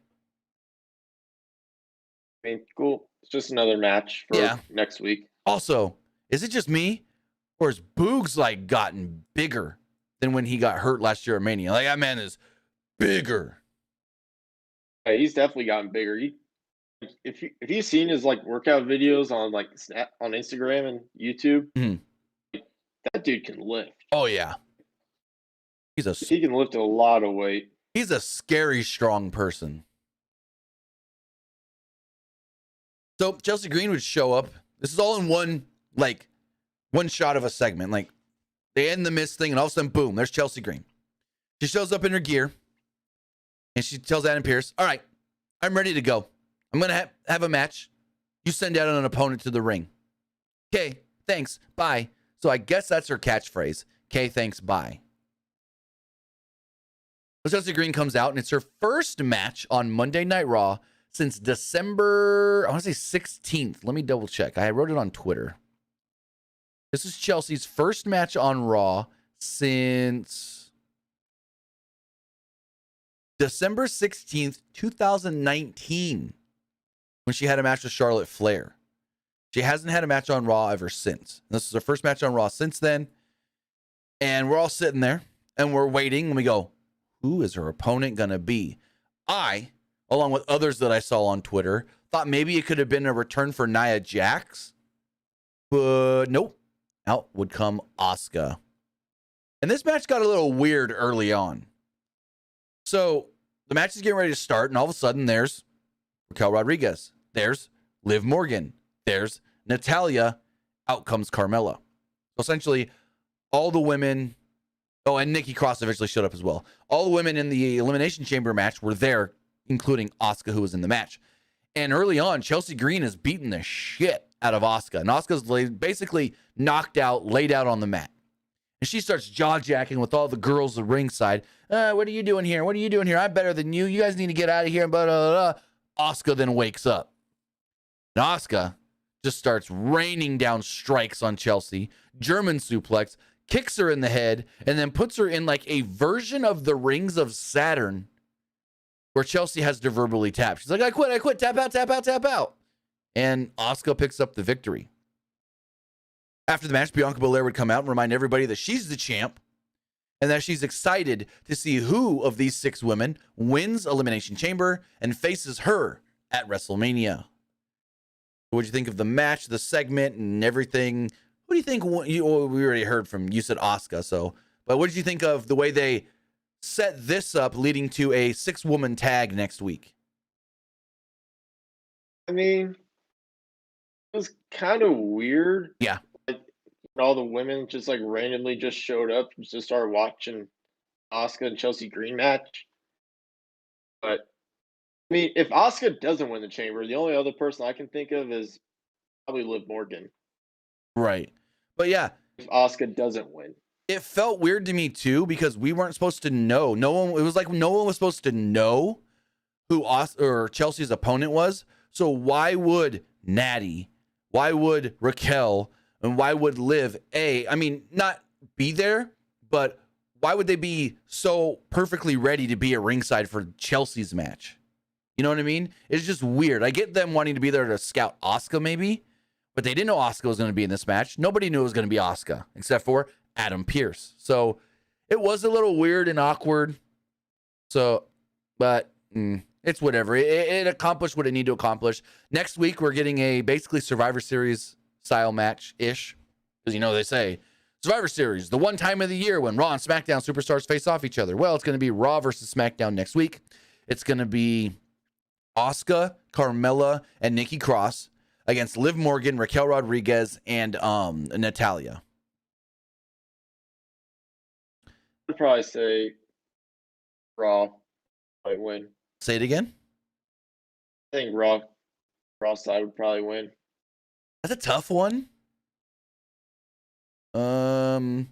Cool. It's just another match for next week.
Also, is it just me, or has Boogs like gotten bigger than when he got hurt last year at Mania? Like that man is bigger.
Yeah, he's definitely gotten bigger. If you've seen his like workout videos on like on Instagram and YouTube, that dude can lift.
Oh yeah,
he can lift a lot of weight.
He's a scary strong person. So Chelsea Green would show up. This is all in one shot of a segment. Like they end the Miz thing and all of a sudden, boom, there's Chelsea Green. She shows up in her gear and she tells Adam Pearce, all right, I'm ready to go. I'm going to have a match. You send out an opponent to the ring. Okay, thanks, bye. So I guess that's her catchphrase. Okay, thanks, bye. So Chelsea Green comes out and it's her first match on Monday Night Raw since December, I want to say 16th. Let me double check. I wrote it on Twitter. This is Chelsea's first match on Raw since December 16th, 2019, when she had a match with Charlotte Flair. She hasn't had a match on Raw ever since. And this is her first match on Raw since then. And we're all sitting there and we're waiting and we go, who is her opponent going to be? I, along with others that I saw on Twitter, thought maybe it could have been a return for Nia Jax. But nope. Out would come Asuka. And this match got a little weird early on. So the match is getting ready to start, and all of a sudden there's Raquel Rodriguez. There's Liv Morgan. There's Natalya. Out comes Carmella. So essentially, all the women... Oh, and Nikki Cross eventually showed up as well. All the women in the Elimination Chamber match were there, including Asuka, who was in the match. And early on, Chelsea Green is beating the shit out of Asuka. And Asuka's basically knocked out, laid out on the mat. And she starts jaw-jacking with all the girls at ringside. What are you doing here? What are you doing here? I'm better than you. You guys need to get out of here. Blah, blah, blah. Asuka then wakes up. And Asuka just starts raining down strikes on Chelsea. German suplex. kicks her in the head, and then puts her in like a version of the rings of Saturn where Chelsea has to verbally tap. She's like, I quit, tap out, tap out, tap out. And Asuka picks up the victory. After the match, Bianca Belair would come out and remind everybody that she's the champ and that she's excited to see who of these 6 women wins Elimination Chamber and faces her at WrestleMania. What do you think of the match, the segment, and everything? What do you think? We already heard from you said Asuka, but what did you think of the way they set this up, leading to a 6-woman tag next week?
I mean, it was kind of weird.
Yeah.
Like, all the women just like randomly just showed up and just started watching Asuka and Chelsea Green match. But I mean, if Asuka doesn't win the chamber, the only other person I can think of is probably Liv Morgan.
Right. But yeah,
if Asuka doesn't win.
It felt weird to me too because we weren't supposed to know. It was like no one was supposed to know who Chelsea's opponent was. So why would Natty, why would Raquel, and why would Liv not be there, but why would they be so perfectly ready to be at ringside for Chelsea's match? You know what I mean? It's just weird. I get them wanting to be there to scout Asuka maybe, but they didn't know Asuka was going to be in this match. Nobody knew it was going to be Asuka except for Adam Pearce. So it was a little weird and awkward. So, but it's whatever. It accomplished what it needed to accomplish. Next week, we're getting a basically Survivor Series style match-ish. Because, they say, Survivor Series, the one time of the year when Raw and SmackDown superstars face off each other. Well, it's going to be Raw versus SmackDown next week. It's going to be Asuka, Carmella, and Nikki Cross against Liv Morgan, Raquel Rodriguez, and Natalya.
I'd probably say Raw might win.
Say it again?
I think Raw side would probably win.
That's a tough one. I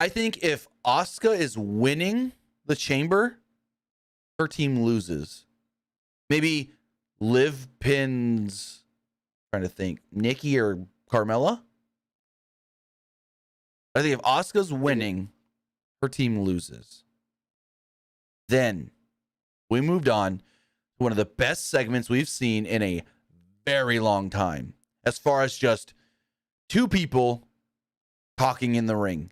think if Asuka is winning the chamber, her team loses. Maybe Liv pins, trying to think, Nikki or Carmella. I think if Asuka's winning, her team loses. Then we moved on to one of the best segments we've seen in a very long time, as far as just 2 people talking in the ring.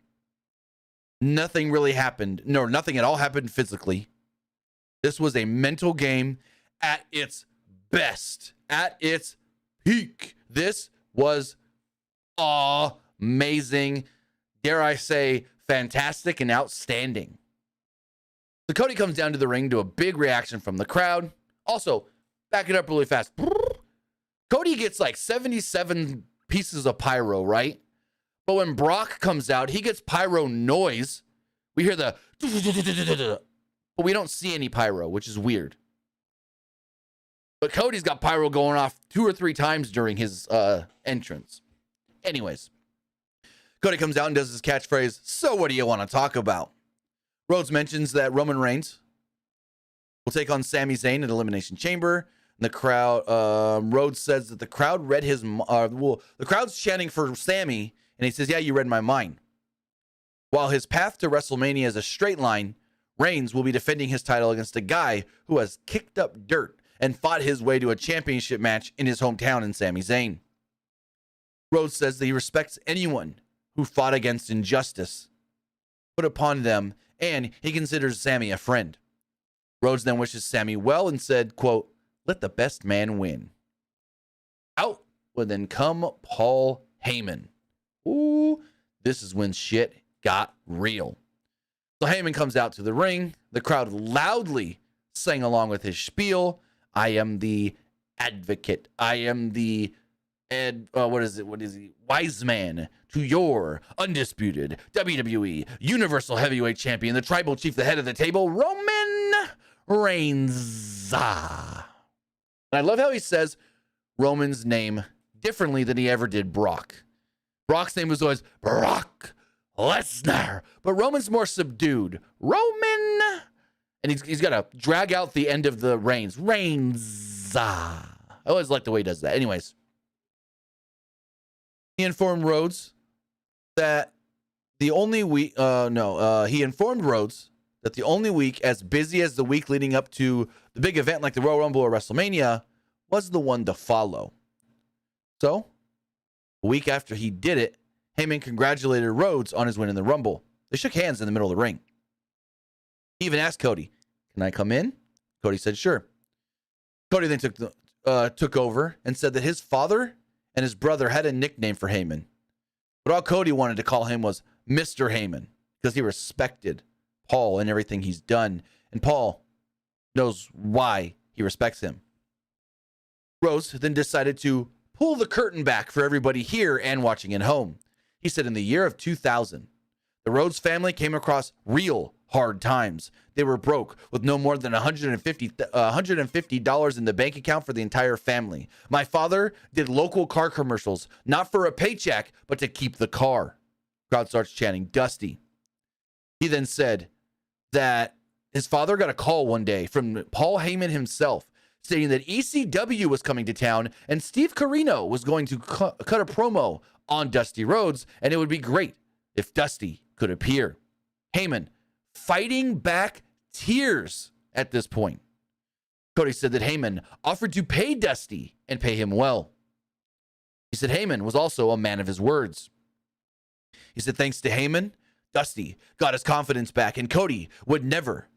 Nothing really happened. No, nothing at all happened physically. This was a mental game at its best, at its peak. This was amazing. Dare I say, fantastic and outstanding. So Cody comes down to the ring to a big reaction from the crowd. Also, back it up really fast. Cody gets like 77 pieces of pyro, right? But when Brock comes out, he gets pyro noise. We hear the, but we don't see any pyro, which is weird. But Cody's got pyro going off 2 or 3 times during his entrance. Anyways, Cody comes out and does his catchphrase, "So what do you want to talk about?" Rhodes mentions that Roman Reigns will take on Sami Zayn at Elimination Chamber. And the crowd, Rhodes says that the crowd read his, the crowd's chanting for Sami, and he says, "Yeah, you read my mind." While his path to WrestleMania is a straight line, Reigns will be defending his title against a guy who has kicked up dirt and fought his way to a championship match in his hometown in Sami Zayn. Rhodes says that he respects anyone who fought against injustice put upon them, and he considers Sami a friend. Rhodes then wishes Sami well and said, quote, "Let the best man win." Out would then come Paul Heyman. Ooh, this is when shit got real. So Heyman comes out to the ring. The crowd loudly sang along with his spiel. "I am the advocate. I am the what is he? Wise man to your undisputed WWE Universal Heavyweight Champion, the Tribal Chief, the head of the table, Roman Reigns." And I love how he says Roman's name differently than he ever did Brock. Brock's name was always Brock Lesnar, but Roman's more subdued. Roman, and he's got to drag out the end of the Reigns. Reigns. I always like the way he does that. Anyways, he informed Rhodes that he informed Rhodes that the only week as busy as the week leading up to the big event like the Royal Rumble or WrestleMania was the one to follow. So, a week after he did it, Heyman congratulated Rhodes on his win in the Rumble. They shook hands in the middle of the ring. He even asked Cody, "Can I come in?" Cody said, "Sure." Cody then took over and said that his father and his brother had a nickname for Heyman. But all Cody wanted to call him was Mr. Heyman because he respected Paul and everything he's done. And Paul knows why he respects him. Rose then decided to pull the curtain back for everybody here and watching at home. He said in the year of 2000, the Rhodes family came across real hard times. They were broke with no more than $150 in the bank account for the entire family. My father did local car commercials, not for a paycheck, but to keep the car. Crowd starts chanting, Dusty. He then said that his father got a call one day from Paul Heyman himself, stating that ECW was coming to town and Steve Corino was going to cut a promo on Dusty Rhodes, and it would be great if Dusty could appear. Heyman fighting back tears at this point. Cody said that Heyman offered to pay Dusty and pay him well. He said Heyman was also a man of his words. He said thanks to Heyman, Dusty got his confidence back, and Cody would never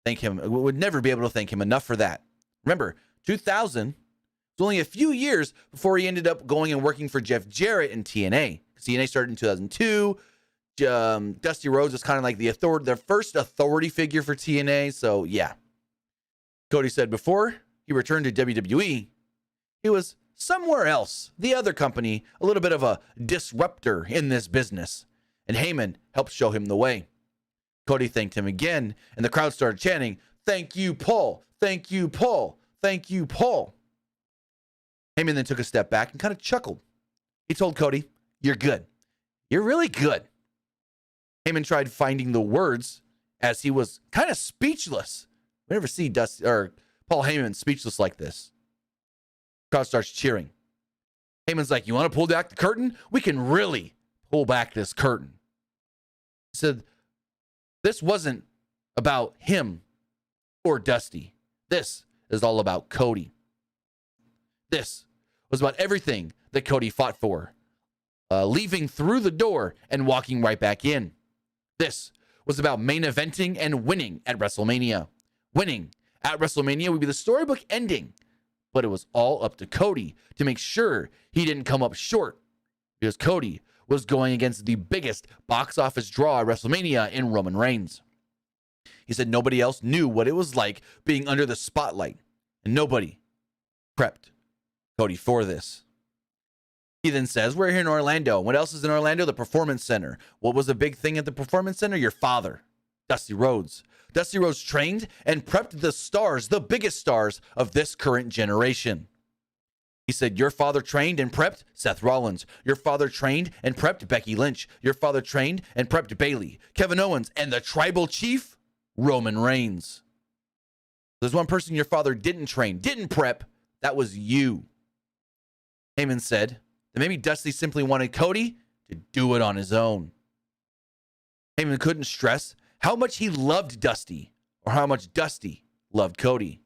be able to thank him enough for that. Remember, 2000 was only a few years before he ended up going and working for Jeff Jarrett in TNA. TNA started in 2002. Dusty Rhodes was kind of like their first authority figure for TNA. So, yeah. Cody said before he returned to WWE, he was somewhere else, the other company, a little bit of a disruptor in this business. And Heyman helped show him the way. Cody thanked him again, and the crowd started chanting, "Thank you, Paul. Thank you, Paul. Thank you, Paul." Heyman then took a step back and kind of chuckled. He told Cody, "You're good. You're really good." Heyman tried finding the words as he was kind of speechless. We never see Paul Heyman speechless like this. Crowd starts cheering. Heyman's like, "You want to pull back the curtain? We can really pull back this curtain." He said, this wasn't about him or Dusty. This is all about Cody. This was about everything that Cody fought for, leaving through the door and walking right back in. This was about main eventing and winning at WrestleMania. Winning at WrestleMania would be the storybook ending, but it was all up to Cody to make sure he didn't come up short, because Cody was going against the biggest box office draw at WrestleMania in Roman Reigns. He said nobody else knew what it was like being under the spotlight, and nobody prepped Cody for this. He then says, we're here in Orlando. What else is in Orlando? The Performance Center. What was the big thing at the Performance Center? Your father, Dusty Rhodes. Dusty Rhodes trained and prepped the stars, the biggest stars of this current generation. He said, your father trained and prepped Seth Rollins. Your father trained and prepped Becky Lynch. Your father trained and prepped Bayley, Kevin Owens, and the tribal chief, Roman Reigns. There's one person your father didn't train, didn't prep. That was you. Heyman said that maybe Dusty simply wanted Cody to do it on his own. Heyman couldn't stress how much he loved Dusty or how much Dusty loved Cody.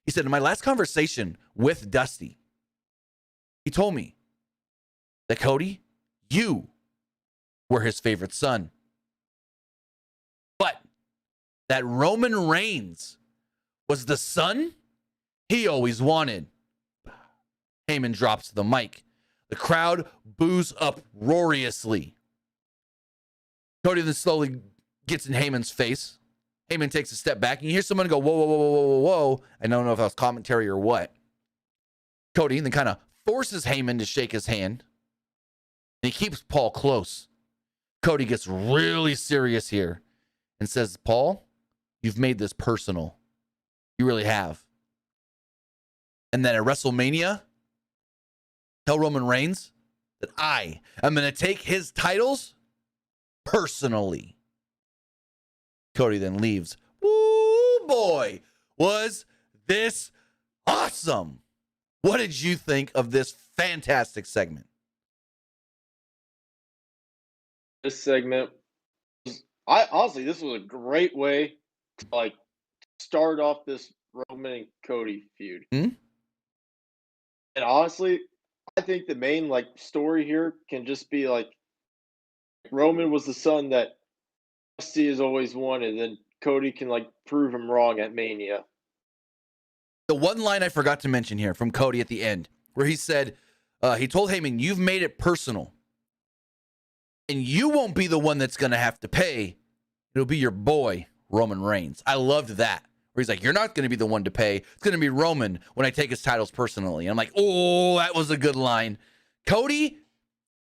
He said, in my last conversation with Dusty, he told me that Cody, you were his favorite son. But that Roman Reigns was the son he always wanted. Heyman drops the mic. The crowd boos uproariously. Cody then slowly gets in Heyman's face. Heyman takes a step back, and you hear someone go, whoa, whoa, whoa, whoa, whoa, whoa. I don't know if that was commentary or what. Cody then kind of forces Heyman to shake his hand, and he keeps Paul close. Cody gets really serious here and says, Paul, you've made this personal. You really have. And then at WrestleMania, tell Roman Reigns that I am going to take his titles personally. Cody then leaves. Woo, boy, was this awesome. What did you think of this fantastic segment?
This segment I honestly, this was a great way to like start off this Roman and Cody feud.
Hmm?
And honestly, I think the main like story here can just be like Roman was the son that Dusty has always wanted, and Cody can like prove him wrong at Mania.
The one line I forgot to mention here from Cody at the end, where he said, he told Heyman, "You've made it personal, and you won't be the one that's going to have to pay. It'll be your boy, Roman Reigns." I loved that. Where he's like, "You're not going to be the one to pay. It's going to be Roman when I take his titles personally." And I'm like, oh, that was a good line. Cody,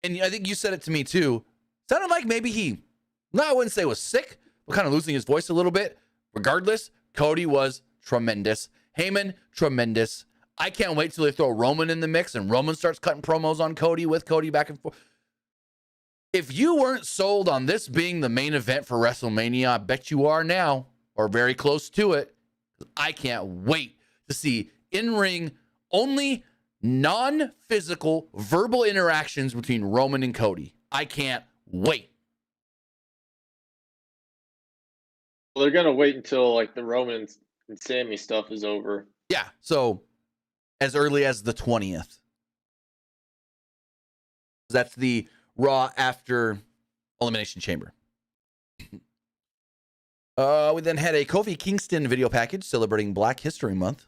and I think you said it to me too, sounded like maybe he, no, I wouldn't say was sick, but kind of losing his voice a little bit. Regardless, Cody was tremendous. Heyman, tremendous. I can't wait till they throw Roman in the mix and Roman starts cutting promos on Cody with Cody back and forth. If you weren't sold on this being the main event for WrestleMania, I bet you are now, or very close to it. I can't wait to see in-ring only non-physical verbal interactions between Roman and Cody. I can't wait.
Well, they're gonna wait until like the Roman and Sammy stuff is over.
Yeah, so as early as the 20th. That's the Raw after Elimination Chamber. We then had a Kofi Kingston video package celebrating Black History Month.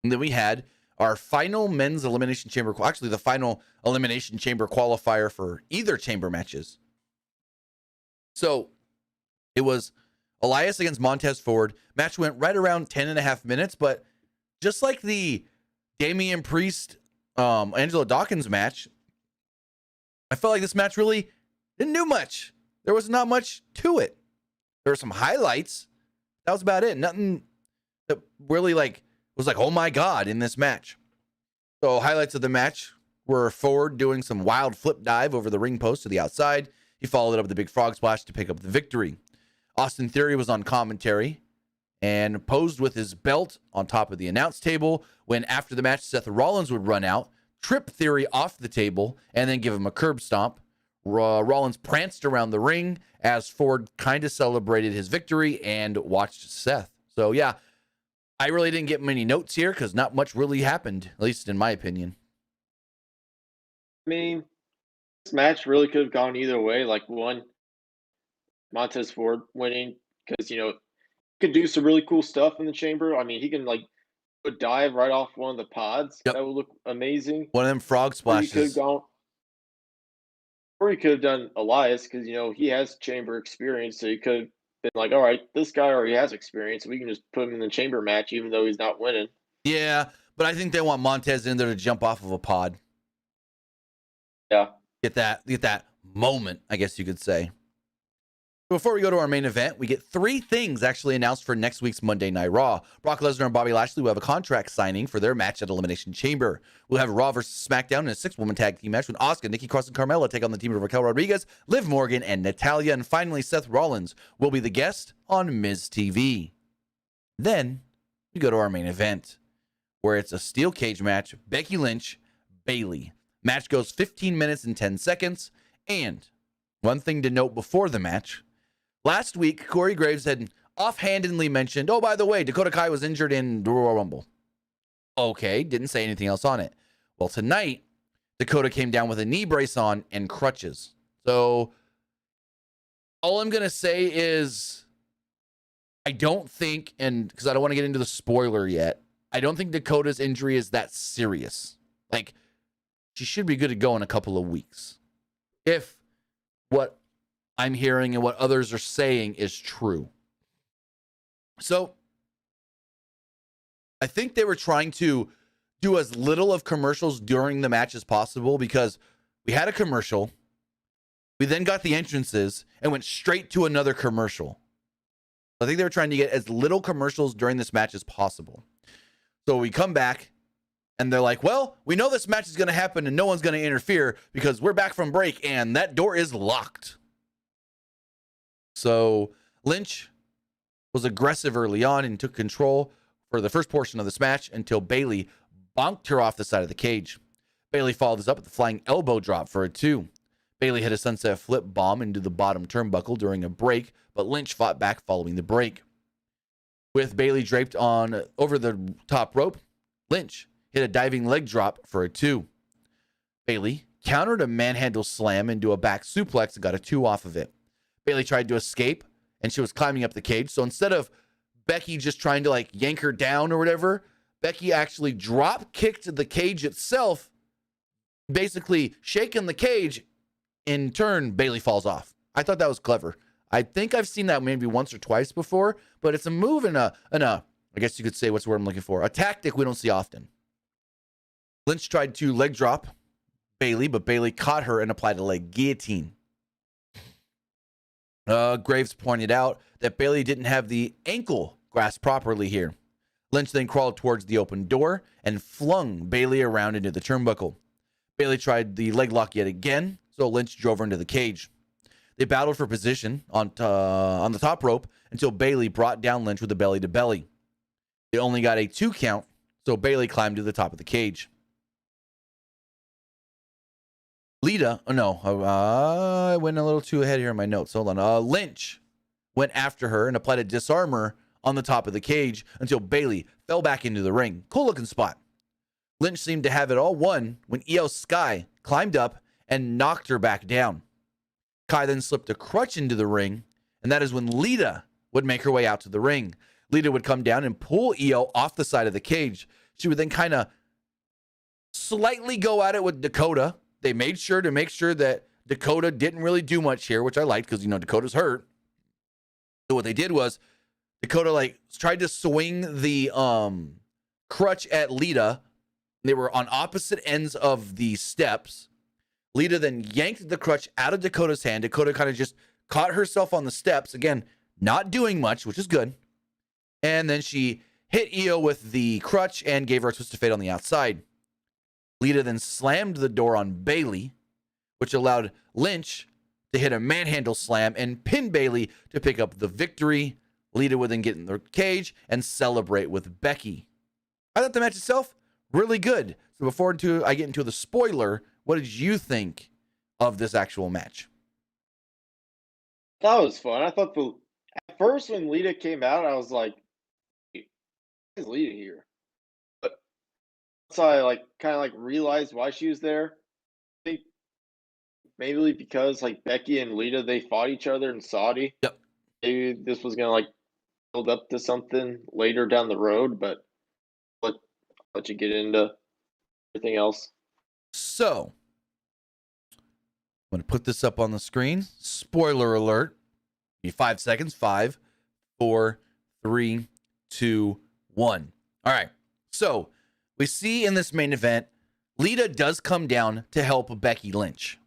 And then we had our final men's Elimination Chamber, actually the final Elimination Chamber qualifier for either chamber matches. So it was Elias against Montez Ford. Match went right around 10.5 minutes, but just like the Damian Priest, Angelo Dawkins match, I felt like this match really didn't do much. There was not much to it. There were some highlights. That was about it. Nothing that really was like, oh my God, in this match. So highlights of the match were Ford doing some wild flip dive over the ring post to the outside. He followed it up with a big frog splash to pick up the victory. Austin Theory was on commentary and posed with his belt on top of the announce table when after the match, Seth Rollins would run out, trip Theory off the table, and then give him a curb stomp. Rollins pranced around the ring as Ford kind of celebrated his victory and watched Seth. So yeah, I really didn't get many notes here because not much really happened, at least in my opinion.
I mean, this match really could have gone either way. Like one, Montez Ford winning because he could do some really cool stuff in the chamber. I mean, he can like dive right off one of the pods.
Yep.
That would look amazing.
One of them frog splashes.
Or he could have done Elias because he has chamber experience, so he could have been like, all right, this guy already has experience. We can just put him in the chamber match, even though he's not winning.
Yeah, but I think they want Montez in there to jump off of a pod.
Yeah.
Get that moment, I guess you could say. Before we go to our main event, we get 3 things actually announced for next week's Monday Night Raw. Brock Lesnar and Bobby Lashley will have a contract signing for their match at Elimination Chamber. We'll have Raw versus SmackDown in a 6-woman tag team match with Asuka, Nikki Cross, and Carmella take on the team of Raquel Rodriguez, Liv Morgan, and Natalya. And finally, Seth Rollins will be the guest on Miz TV. Then we go to our main event, where it's a steel cage match, Becky Lynch, Bayley. Match goes 15 minutes and 10 seconds. And one thing to note before the match, last week, Corey Graves had offhandedly mentioned, oh, by the way, Dakota Kai was injured in the Royal Rumble. Okay, didn't say anything else on it. Well, tonight, Dakota came down with a knee brace on and crutches. So all I'm going to say is I don't think, and because I don't want to get into the spoiler yet, I don't think Dakota's injury is that serious. Like, she should be good to go in a couple of weeks. If what I'm hearing and what others are saying is true. So I think they were trying to do as little of commercials during the match as possible because we had a commercial. We then got the entrances and went straight to another commercial. I think they were trying to get as little commercials during this match as possible. So we come back and they're like, well, we know this match is going to happen and no one's going to interfere because we're back from break and that door is locked. So Lynch was aggressive early on and took control for the first portion of this match until Bayley bonked her off the side of the cage. Bayley followed this up with the flying elbow drop for a 2. Bayley hit a sunset flip bomb into the bottom turnbuckle during a break, but Lynch fought back following the break. With Bayley draped on over the top rope, Lynch hit a diving leg drop for a 2. Bayley countered a manhandle slam into a back suplex and got a 2 off of it. Bayley tried to escape, and she was climbing up the cage. So instead of Becky just trying to like yank her down or whatever, Becky actually drop kicked the cage itself, basically shaking the cage. In turn, Bayley falls off. I thought that was clever. I think I've seen that maybe once or twice before, but it's a move and I guess you could say what's the word I'm looking for, a tactic we don't see often. Lynch tried to leg drop Bayley, but Bayley caught her and applied a leg guillotine. Graves pointed out that Bayley didn't have the ankle grasped properly here. Lynch then crawled towards the open door and flung Bayley around into the turnbuckle. Bayley tried the leg lock yet again, so Lynch drove her into the cage. They battled for position on the top rope until Bayley brought down Lynch with a belly-to-belly. They only got a 2 count, so Bayley climbed to the top of the cage. I went a little too ahead here in my notes. Hold on. Lynch went after her and applied a disarmor on the top of the cage until Bayley fell back into the ring. Cool looking spot. Lynch seemed to have it all won when Io Sky climbed up and knocked her back down. Kai then slipped a crutch into the ring, and that is when Lita would make her way out to the ring. Lita would come down and pull Io off the side of the cage. She would then kind of slightly go at it with Dakota. They made sure to make sure that Dakota didn't really do much here, which I liked because, Dakota's hurt. So what they did was Dakota tried to swing the crutch at Lita. They were on opposite ends of the steps. Lita then yanked the crutch out of Dakota's hand. Dakota kind of just caught herself on the steps. Again, not doing much, which is good. And then she hit Io with the crutch and gave her a twist of fate on the outside. Lita then slammed the door on Bayley, which allowed Lynch to hit a manhandle slam and pin Bayley to pick up the victory. Lita would then get in the cage and celebrate with Becky. I thought the match itself really good. So before I get into the spoiler, what did you think of this actual match?
That was fun. I thought at first when Lita came out, I was like, "Why is Lita here?" But once I kind of realized why she was there, I think maybe because Becky and Lita, they fought each other in Saudi.
Yep.
Maybe this was gonna build up to something later down the road, but I'll let you get into everything else.
So, I'm going to put this up on the screen. Spoiler alert. Give me 5 seconds. 5, 4, 3, 2, 1. All right. So, we see in this main event, Lita does come down to help Becky Lynch.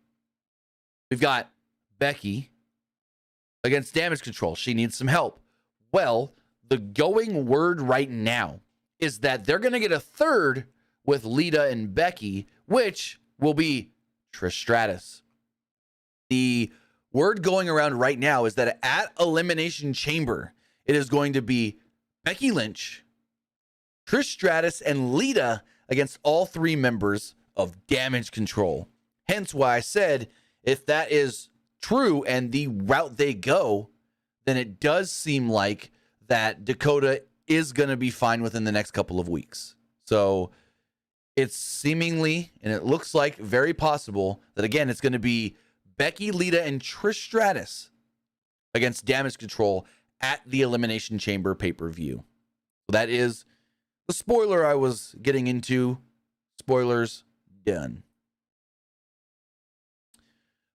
We've got Becky against Damage Control. She needs some help. Well, the going word right now is that they're going to get a third with Lita and Becky, which will be Trish Stratus. The word going around right now is that at Elimination Chamber, it is going to be Becky Lynch, Trish Stratus, and Lita against all 3 members of Damage Control. Hence why I said, if that is true and the route they go, then it does seem like that Dakota is going to be fine within the next couple of weeks. So it's seemingly, and it looks like very possible that, again, it's going to be Becky, Lita, and Trish Stratus against Damage Control at the Elimination Chamber pay-per-view. So that is the spoiler I was getting into. Spoilers done.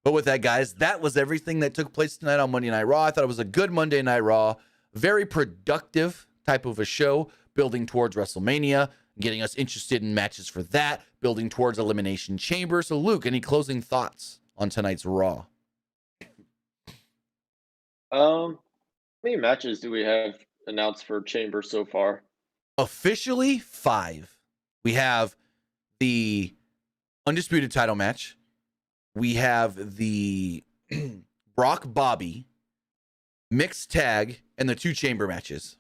But with that, guys, that was everything that took place tonight on Monday Night Raw. I thought it was a good Monday Night Raw. Very productive type of a show, building towards WrestleMania, getting us interested in matches for that, building towards Elimination Chamber. So, Luke, any closing thoughts on tonight's Raw?
How many matches do we have announced for Chamber so far?
Officially 5. We have the Undisputed title match. We have the Brock Bobby mixed tag and the 2 chamber matches.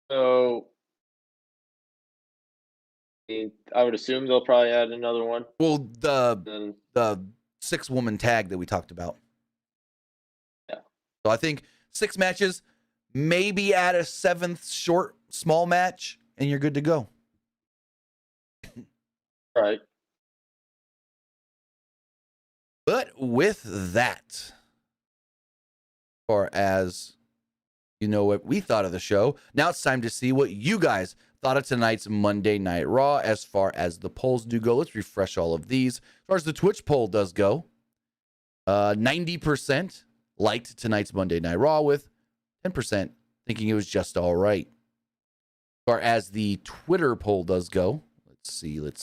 So I would assume they'll probably add another one.
Well,
Then
the 6-woman tag that we talked about.
yeah,
So I think 6 matches, maybe add a 7th short, small match, and you're good to go.
right.
But with that, as far as what we thought of the show, now it's time to see what you guys thought of tonight's Monday Night Raw as far as the polls do go. Let's refresh all of these. As far as the Twitch poll does go, 90% liked tonight's Monday Night Raw, with 10% thinking it was just all right. As far as the Twitter poll does go, let's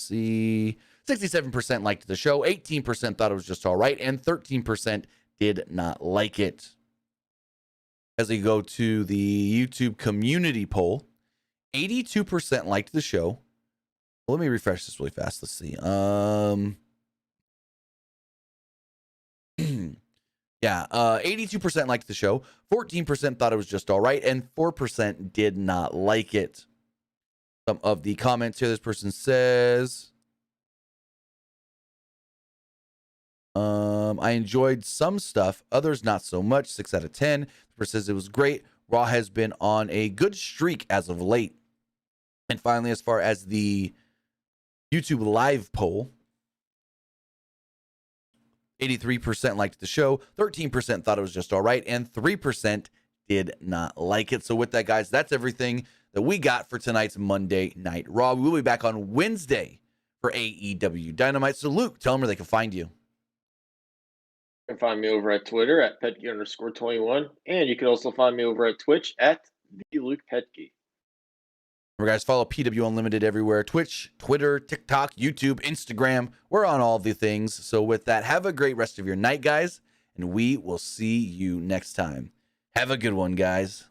see. 67% liked the show, 18% thought it was just all right, and 13% did not like it. As we go to the YouTube community poll, 82% liked the show. Well, let me refresh this really fast. Let's see. Yeah, 82% liked the show, 14% thought it was just all right, and 4% did not like it. Some of the comments here, this person says, I enjoyed some stuff, others not so much, 6 out of 10. The person says it was great. Raw has been on a good streak as of late. And finally, as far as the YouTube live poll, 83% liked the show, 13% thought it was just all right, and 3% did not like it. So with that, guys, that's everything that we got for tonight's Monday Night Raw. We will be back on Wednesday for AEW Dynamite. So Luke, tell them where they can find you.
You can find me over at Twitter at Petke_21, and you can also find me over at Twitch at the Luke Petke.
Remember, guys, follow PW Unlimited everywhere: Twitch, Twitter, TikTok, YouTube, Instagram. We're on all the things. So with that, have a great rest of your night, guys, and we will see you next time. Have a good one, guys.